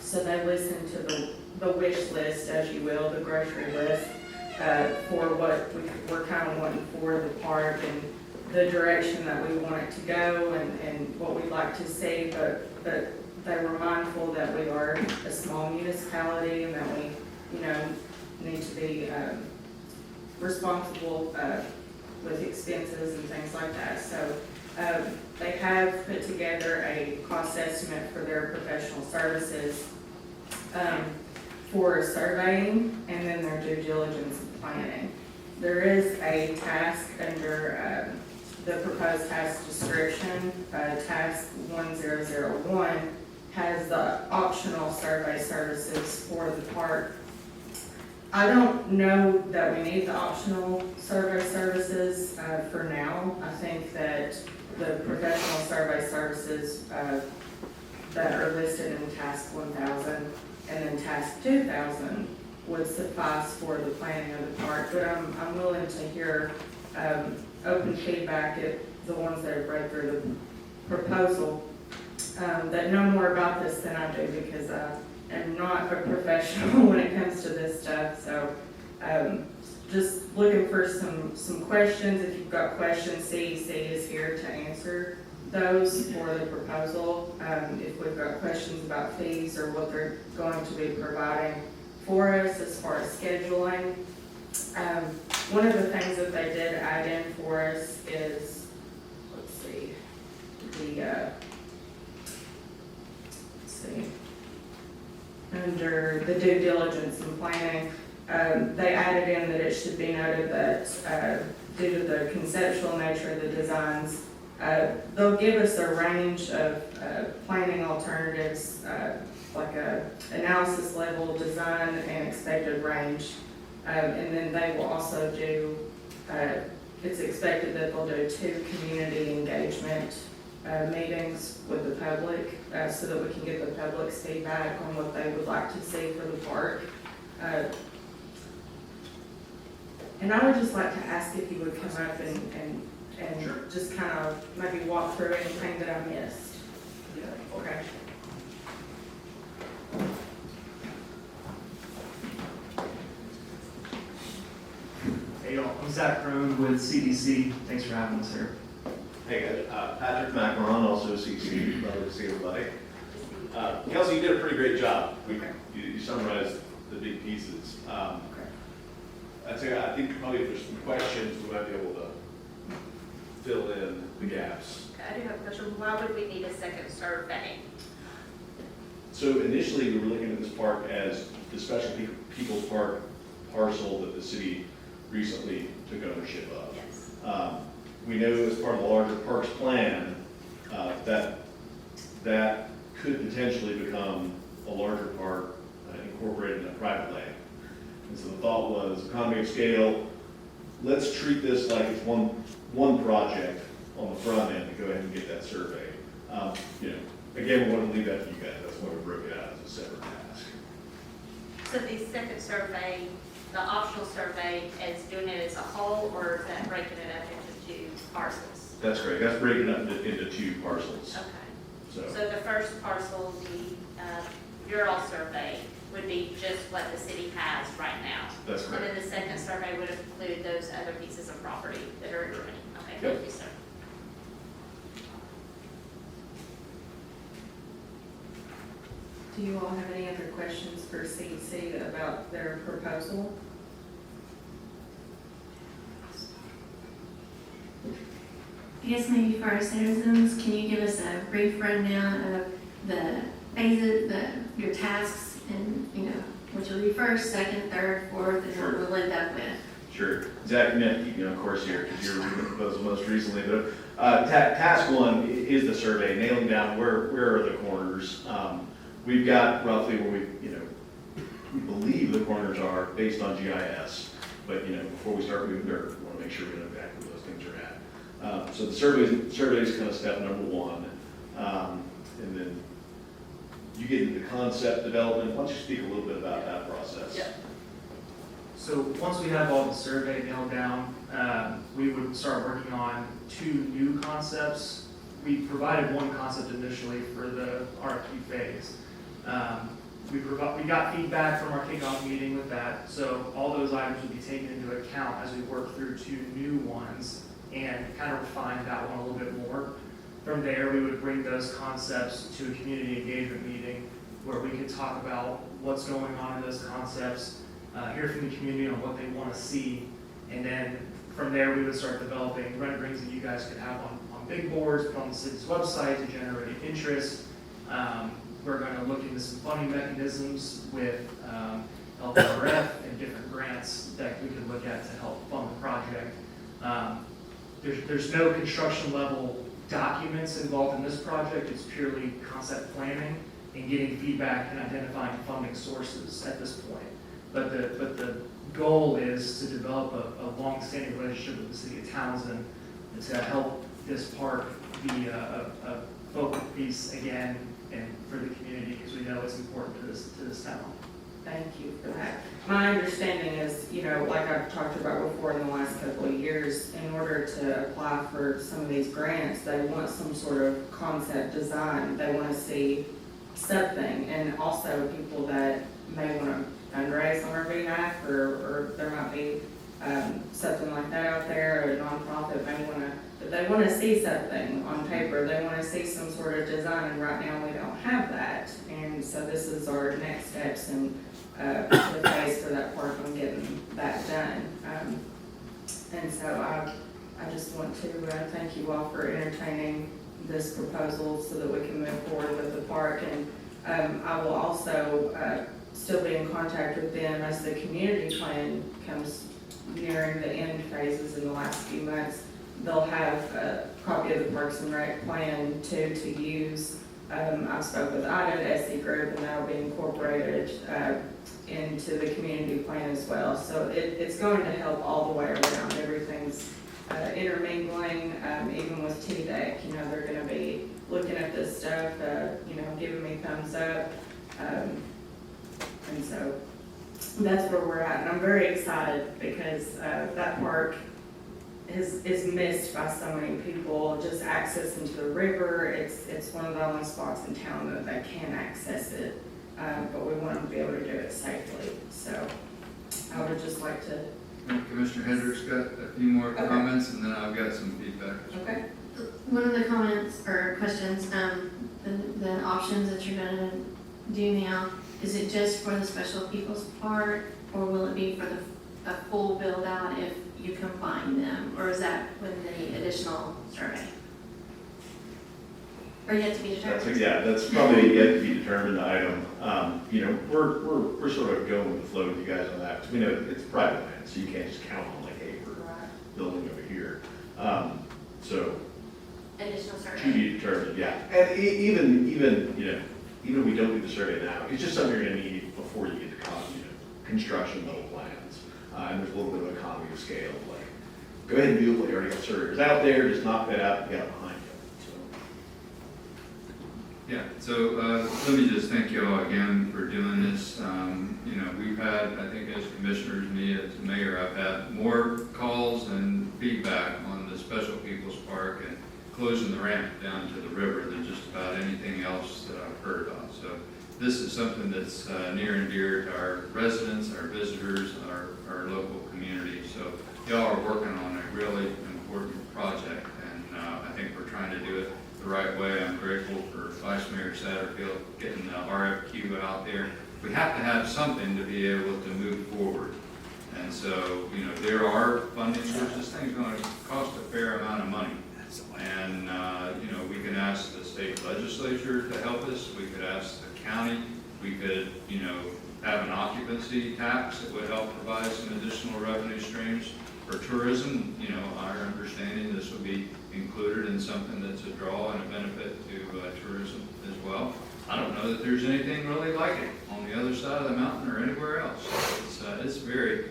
So they listened to the wish list, as you will, the grocery list, for what we're kind of wanting for the park and the direction that we want it to go and what we'd like to see, but they were mindful that we are a small municipality and that we, need to be responsible with expenses and things like that. So they have put together a cost estimate for their professional services for surveying and then their due diligence and planning. There is a task under the proposed task description, task 1001 has the optional survey services for the park. I don't know that we need the optional survey services for now. I think that the professional survey services that are listed in task 1000 and then task 2000 would suffice for the planning of the park, but I'm willing to hear open feedback at the ones that have read through the proposal that know more about this than I do, because I am not a professional when it comes to this stuff. So just looking for some questions. If you've got questions, CEC is here to answer those for the proposal. If we've got questions about fees or what they're going to be providing for us as far as scheduling. One of the things that they did add in for us is, under the due diligence and planning, they added in that it should be noted that due to the conceptual nature of the designs, they'll give us a range of planning alternatives, like a analysis level, design, and expected range. And then they will also do it's expected that they'll do 2 community engagement meetings with the public, so that we can get the public's feedback on what they would like to see for the park. And I would just like to ask if you would come up and just kind of maybe walk through anything that I missed. Okay. Hey y'all, I'm Zach Crone with CDC. Thanks for having us here. Hey guys, Patrick Macaron, also CC, lovely to see everybody. Kelsey, you did a pretty great job. You summarized the big pieces. I think probably if there's some questions, we might be able to fill in the gaps. I do have a question. Why would we need a second survey? So initially, we were looking at this park as the special people's park parcel that the city recently took ownership of. Yes. We know as part of the larger parks plan, that could potentially become a larger park incorporated in a private land. And so the thought was economy of scale, let's treat this like it's one project on the front end to go ahead and get that survey. Again, we want to leave that to you guys. That's why we broke it out as a separate task. So the second survey, the optional survey, is doing it as a whole, or is that breaking it up into 2 parcels? That's great. That's breaking up into 2 parcels. Okay. So the first parcel, the mural survey, would be just what the city has right now. That's correct. And then the second survey would include those other pieces of property that are adjoining. Okay, Yep. thank you, sir. Do you all have any other questions for CDC about their proposal? I guess maybe for our citizens, can you give us a brief rundown of the phases, your tasks, and, which will be first, second, third, fourth, and what we'll end up with? Sure. Zach, you have to keep me on course here because you're reading the proposal most recently. But task 1 is the survey, nailing down where are the corners. We've got roughly where we believe the corners are based on GIS. But before we start moving dirt, we want to make sure we know exactly where those things are at. So the survey is kind of step number 1, and then you get into concept development. Why don't you speak a little bit about that process? Yeah. So once we have all the survey nailed down, we would start working on 2 new concepts. We provided 1 concept initially for the RFQ phase. We got feedback from our kickoff meeting with that, so all those items would be taken into account as we work through 2 new ones and kind of refine that one a little bit more. From there, we would bring those concepts to a community engagement meeting where we could talk about what's going on in those concepts, hear from the community on what they want to see, and then from there, we would start developing renderings that you guys could have on big boards, put on the city's website to generate interest. We're going to look into some funding mechanisms with LPRF and different grants that we could look at to help fund the project. There's no construction level documents involved in this project. It's purely concept planning and getting feedback and identifying funding sources at this point. But the goal is to develop a long-standing relationship with the city of Townsend and to help this park be a focal piece again and for the community, because we know it's important to this town. Thank you for that. My understanding is, like I've talked about before in the last couple of years, in order to apply for some of these grants, they want some sort of concept design. They want to see something, and also people that may want to fundraise on our behalf, or there might be something like that out there, a nonprofit may want to, but they want to see something on paper. They want to see some sort of design, and right now we don't have that. And so this is our next steps in the phase for that park on getting that done. And so I just want to thank you all for entertaining this proposal so that we can move forward with the park. And I will also still be in contact with them as the community plan comes nearing the end phases in the last few months. They'll have a copy of the Parks and Rec plan to use. I've spoke with Ida at SC Group, and that'll be incorporated into the community plan as well. So it's going to help all the way around. Everything's intermingling, even with TDEC, they're gonna be looking at this stuff, giving me thumbs up. And so that's where we're at, and I'm very excited because that park is missed by so many people. Just access into the river, it's one of the only spots in town that can access it, but we want to be able to do it safely. So I would just like to. Commissioner Hendricks got a few more Okay. comments, and then I've got some feedback. Okay. One of the comments or questions, the options that you're gonna do now, is it just for the special people's park, or will it be for a full build out if you combine them, or is that with the additional survey? Or yet to be determined? That's probably yet to be determined item. We're sort of going with the flow with you guys on that, because we know it's private land, so you can't just count on like, hey, we're building over here. So, Additional to survey? be determined, yeah. And even if we don't do the survey now, it's just something you're gonna need before you get to construction level plans. And there's a little bit of economy of scale, like, go ahead and do what you already got surveyors out there, just knock that out and get it behind you, so. Yeah, so let me just thank you all again for doing this. We've had, I think as commissioners, me as mayor, I've had more calls and feedback on the Special People's Park and closing the ramp down to the river than just about anything else that I've heard about. So this is something that's near and dear to our residents, our visitors, our local community. So y'all are working on a really important project, and I think we're trying to do it the right way. I'm grateful for Vice Mayor Satterfield getting the RFQ out there. We have to have something to be able to move forward. And so, there are funding sources. This thing's going to cost a fair amount of money. And, we can ask the state legislature to help us. We could ask the county. We could, have an occupancy tax that would help provide some additional revenue streams for tourism. Our understanding this would be included in something that's a draw and a benefit to tourism as well. I don't know that there's anything really like it on the other side of the mountain or anywhere else. It's very,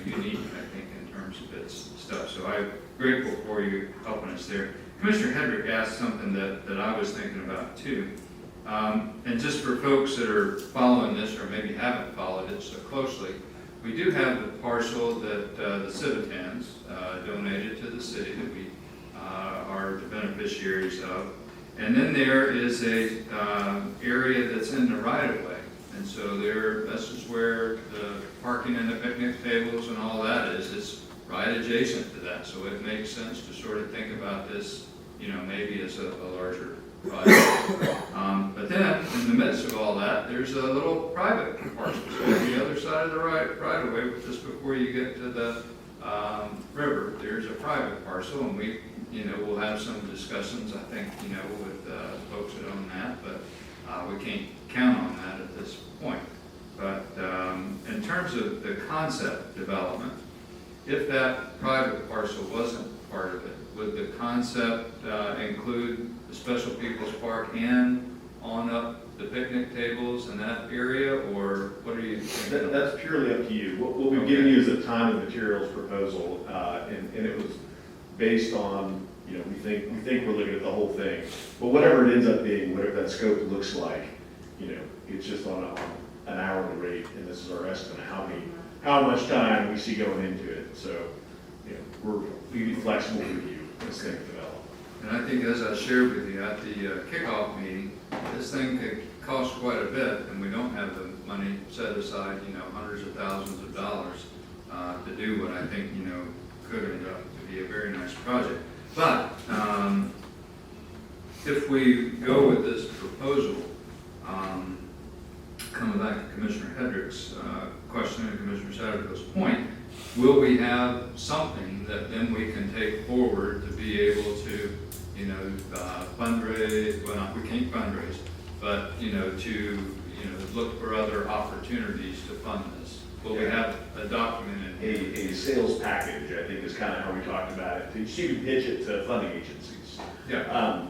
unique, I think, in terms of its stuff. So I'm grateful for you helping us there. Commissioner Hendrick asked something that I was thinking about too. And just for folks that are following this or maybe haven't followed it so closely, we do have the parcel that the Civitans donated to the city that we are the beneficiaries of. And then there is a area that's in the right of way. And so this is where the parking and the picnic tables and all that is. It's right adjacent to that. So it makes sense to sort of think about this, maybe as a larger project. But then in the midst of all that, there's a little private parcel. So on the other side of the right of way, just before you get to the river, there's a private parcel, and we, we'll have some discussions, I think, with folks that own that, but we can't count on that at this point. But in terms of the concept development, if that private parcel wasn't part of it, would the concept include the Special People's Park and on up the picnic tables in that area, or what are you thinking? That's purely up to you. What we've given you is a time and materials proposal, and it was based on, we think we're looking at the whole thing. But whatever it ends up being, whatever that scope looks like, it's just on an hourly rate, and this is our estimate, how much time we see going into it. So, we be flexible with you as things develop. And I think, as I shared with you at the kickoff meeting, this thing could cost quite a bit, and we don't have the money set aside, hundreds of thousands of dollars to do what I think, could end up to be a very nice project. But if we go with this proposal, coming back to Commissioner Hendrick's question and Commissioner Satterfield's point, will we have something that then we can take forward to be able to, fundraise? Well, we can't fundraise, but to look for other opportunities to fund this. Will we have a document in A sales package, I think, is kind of how we talked about it. So you can pitch it to funding agencies. Yeah.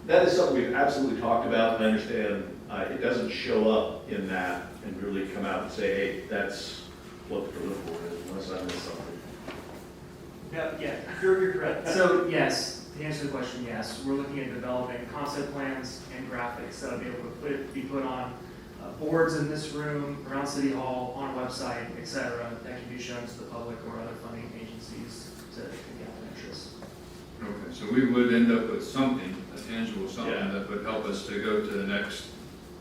That is something we've absolutely talked about, and I understand it doesn't show up in that and really come out and say, hey, that's what the deliverable is, unless I missed something. Yeah, you're correct. So yes, to answer the question, yes, we're looking at developing concept plans and graphics that'll be able to be put on boards in this room, around City Hall, on a website, et cetera, that can be shown to the public or other funding agencies to gather interest. Okay, so we would end up with something, a tangible something Yeah. that would help us to go to the next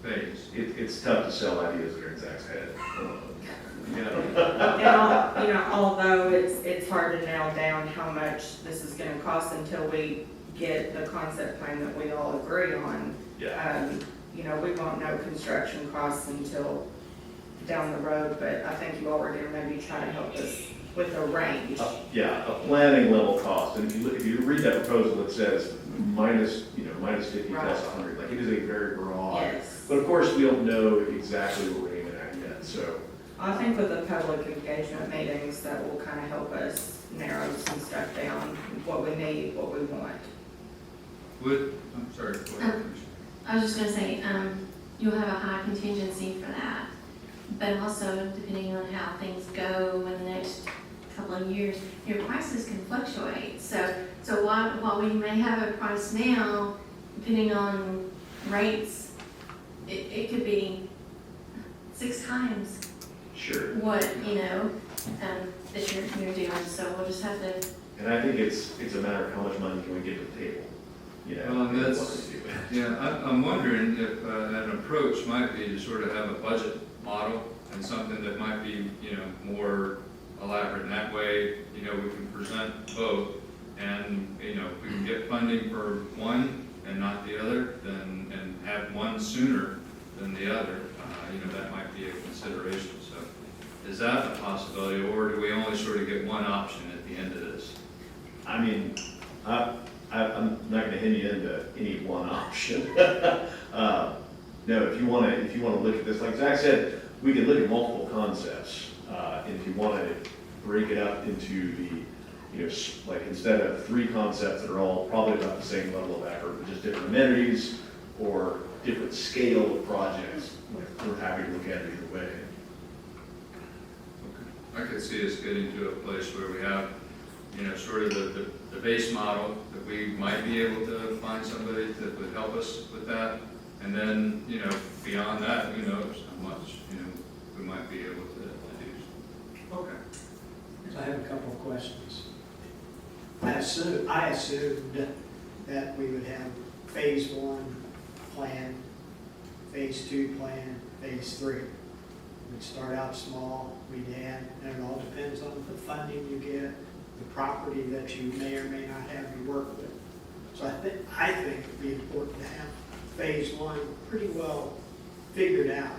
phase. It's tough to sell ideas that are in Zach's head. You know? And although it's hard to nail down how much this is gonna cost until we get the concept plan that we all agree on. Yeah. We won't know construction costs until down the road, but I think you all were gonna maybe try to help us with a range. Yeah, a planning level cost, and if you read that proposal, it says minus 50 plus 100, like it is a very broad. Yes. But of course, we don't know exactly what we're aiming at yet, so. I think with the public engagement meetings, that will kind of help us narrow some stuff down, what we need, what we want. I'm sorry, go ahead. I was just gonna say, you'll have a high contingency for that, but also depending on how things go in the next couple of years, your prices can fluctuate. So while we may have a price now, depending on rates, it could be 6 times Sure. what, that you're doing, so we'll just have to. And I think it's a matter of how much money can we get to the table, Well, and that's, what to do. yeah, I'm wondering if an approach might be to sort of have a budget model and something that might be, more elaborate. And that way, we can present both. And, if we can get funding for one and not the other, and have one sooner than the other, that might be a consideration. So is that a possibility, or do we only sort of get one option at the end of this? I mean, I'm not gonna hand you into any one option. No, if you wanna look at this, like Zach said, we can look at multiple concepts. And if you wanna break it up into like instead of 3 concepts that are all probably about the same level of effort, but just different amenities or different scale of projects, we're happy to look at it either way. I could see us getting to a place where we have, sort of the base model, that we might be able to find somebody that would help us with that. And then, beyond that, who knows how much, we might be able to do. Okay. I have a couple of questions. I assumed that we would have phase 1 plan, phase 2 plan, phase 3. We'd start out small, we'd add, and it all depends on the funding you get, the property that you may or may not have to work with. So I think it'd be important to have phase 1 pretty well figured out,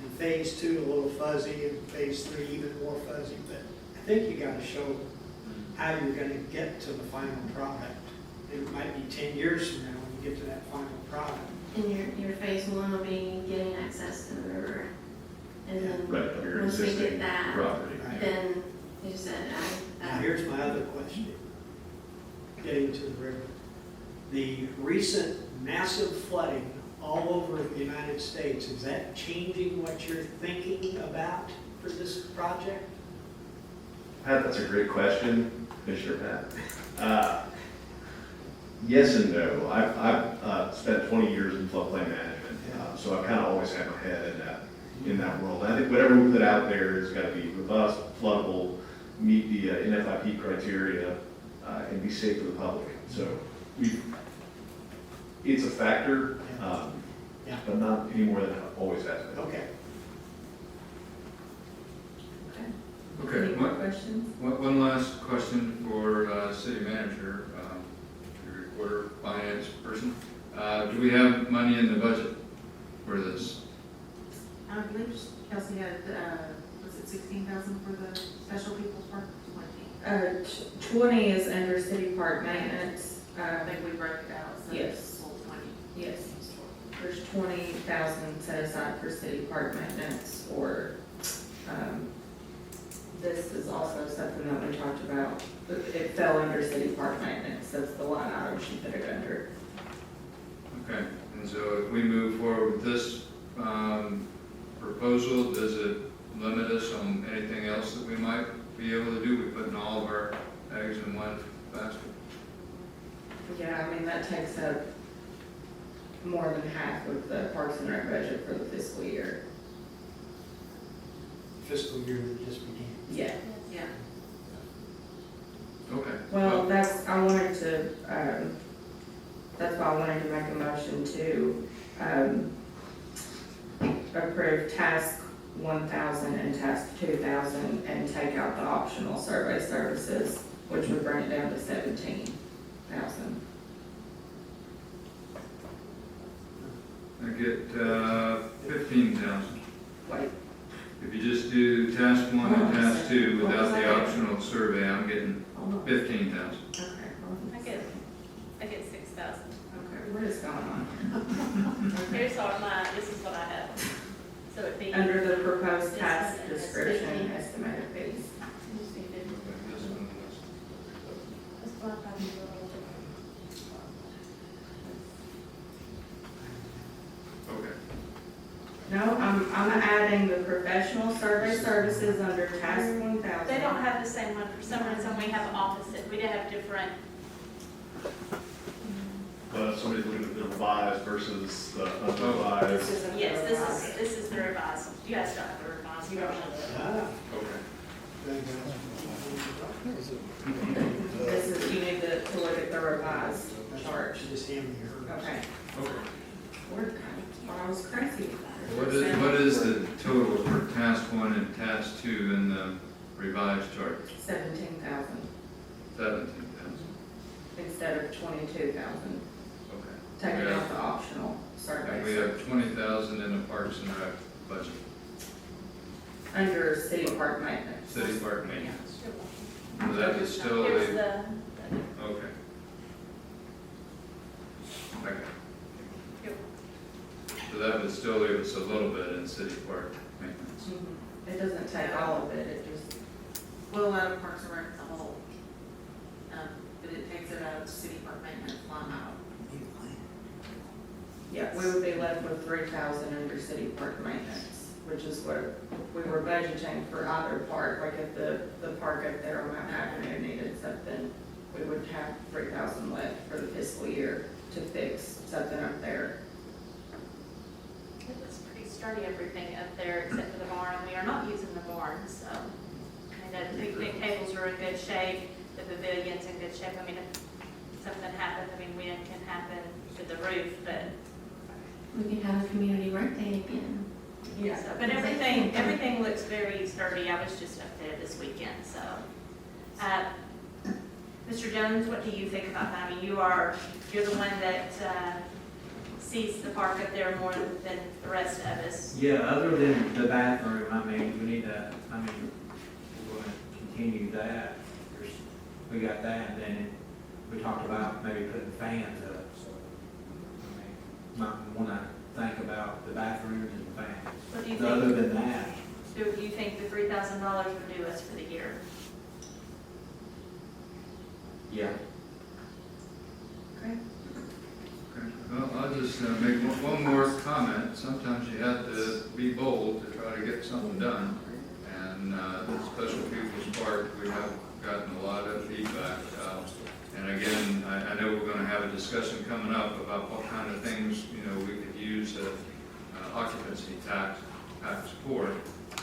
and phase 2 a little fuzzy, and phase 3 even more fuzzy, but I think you gotta show how you're gonna get to the final product. It might be 10 years from now when you get to that final product. And your phase 1 will be getting access to the river. And then, Right, of your once we existing get that, property. then you said, Now, here's my other question, getting to the river. The recent massive flooding all over the United States, is that changing what you're thinking about for this project? Pat, that's a great question, Commissioner Pat. Yes and no. I've spent 20 years in floodplain management, so I've kind of always had my head in that world. I think whatever we put out there has got to be robust, floodable, meet the NFIP criteria, and be safe for the public. So it's a factor, but not any more than it always has been. Okay. Okay. Any more questions? One last question for city manager, your recorder, finance person. Do we have money in the budget for this? I believe Kelsey had, was it 16,000 for the special people's park? 20. 20 is under city park maintenance. I think we broke it out, so Yes. it's full 20. Yes, there's 20,000 set aside for city park maintenance, or, this is also something that we talked about. It fell under city park maintenance, that's the line item she put it under. Okay, and so if we move forward with this proposal, does it limit us on anything else that we might be able to do? We putting all of our eggs and one for basketball. Yeah, I mean, that takes up more than half of the Parks and Rec budget for the fiscal year. Fiscal year that just began. Yeah. Yeah. Okay. Well, that's why I wanted to make a motion to, approve task 1,000 and task 2,000 and take out the optional survey services, which would bring it down to 17,000. I get 15,000. Wait, If you just do task 1 and task 2 without the optional survey, I'm getting hold on. 15,000. Okay, hold on. I get 6,000. Okay, what is going on? Here's all mine, this is what I have. So it'd be. Under the proposed task This one is description, 15. estimated fees. Just be 50. This one is- That's what I thought you were. Okay. No, I'm adding the professional survey services under task 1,000. They don't have the same one, for some reason we have opposite, we have different, Somebody's looking at the revised versus the unrevised. yes, this is the revised, you guys don't have the revised version. Okay. This is, you need to look at the revised chart. Just hand me her. Okay. Okay. We're I was crazy. What is the total for task 1 and task 2 in the revised chart? 17,000 17,000. instead of 22,000. Okay. Taking We out have- the optional And we surveys. have 20,000 in the Parks and Rec budget, Under city park maintenance. city park maintenance. So that would still Here's leave, the, okay. Okay. Yep. So that would still leave us a little bit in city park maintenance. Mhm. It doesn't take all of it, it just, We'll out of Parks and Rec as a whole. But it takes it out of city park maintenance line item. yeah, we would be left with 3,000 under city park maintenance, which is what we were budgeting for either park. Like if the park up there on Mount Avenue needed something, we would have 3,000 left for the fiscal year to fix something up there. it was pretty sturdy, everything up there except for the barn, we are not using the barn, so. And the big tables are in good shape, the pavilion's in good shape, I mean, if something happens, I mean, wind can happen to the roof, but, We could have a community rec day again. so, but everything looks very sturdy, I was just up there this weekend, so. Mr. Jones, what do you think about that? I mean, you're the one that, sees the park up there more than the rest of us. Yeah, other than the bathroom, I mean, we need to, we're going to continue that. We got that, and then we talked about maybe putting fans up, so, might want to think about the bathrooms and the fans. What do you Other think, than that, do you think the $3,000 would do us for the year? yeah. Okay. Okay. Well, I'll just make one more comment. Sometimes you have to be bold to try to get something done. And the Special People's Park, we have gotten a lot of feedback. And again, I know we're going to have a discussion coming up about what kind of things, we could use occupancy tax for.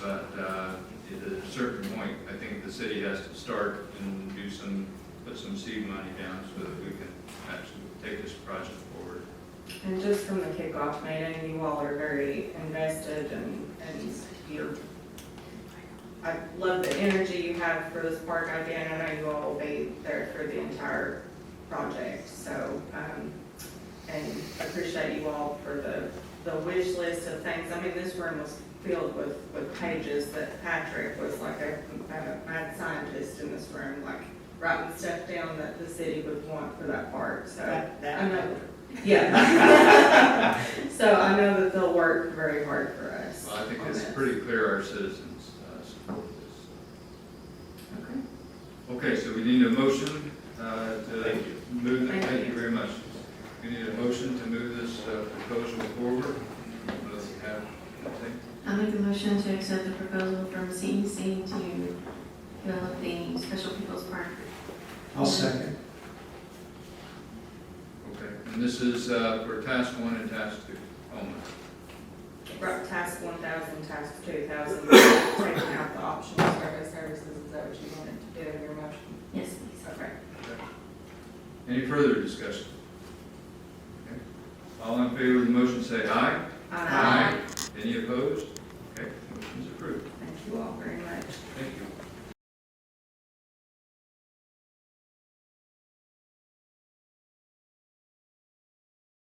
But at a certain point, I think the city has to start and put some seed money down so that we can actually take this project forward. And just from the kickoff meeting, you all are very invested and I love the energy you have for this park idea, and I know you all will be there for the entire project, so, and I appreciate you all for the wish list of things. I mean, this room was filled with pages that Patrick was like a mad scientist in this room, like writing stuff down that the city would want for that park, so. I know. Yeah. So I know that they'll work very hard for us. Well, I think on it's this. pretty clear our citizens support this. Okay. Okay, so we need a motion to move, Thank thank you. you very much. We need a motion to move this proposal forward. Unless you have anything. I make a motion to accept the proposal from CEC to develop the Special People's Park. I'll second. Okay, and this is for task 1 and task 2 only. Right, task 1,000, task 2,000, taking out the optional survey services, is that what you wanted to do in your motion? Yes, please. Okay. Any further discussion? Okay. All in favor of the motion say aye. Any opposed?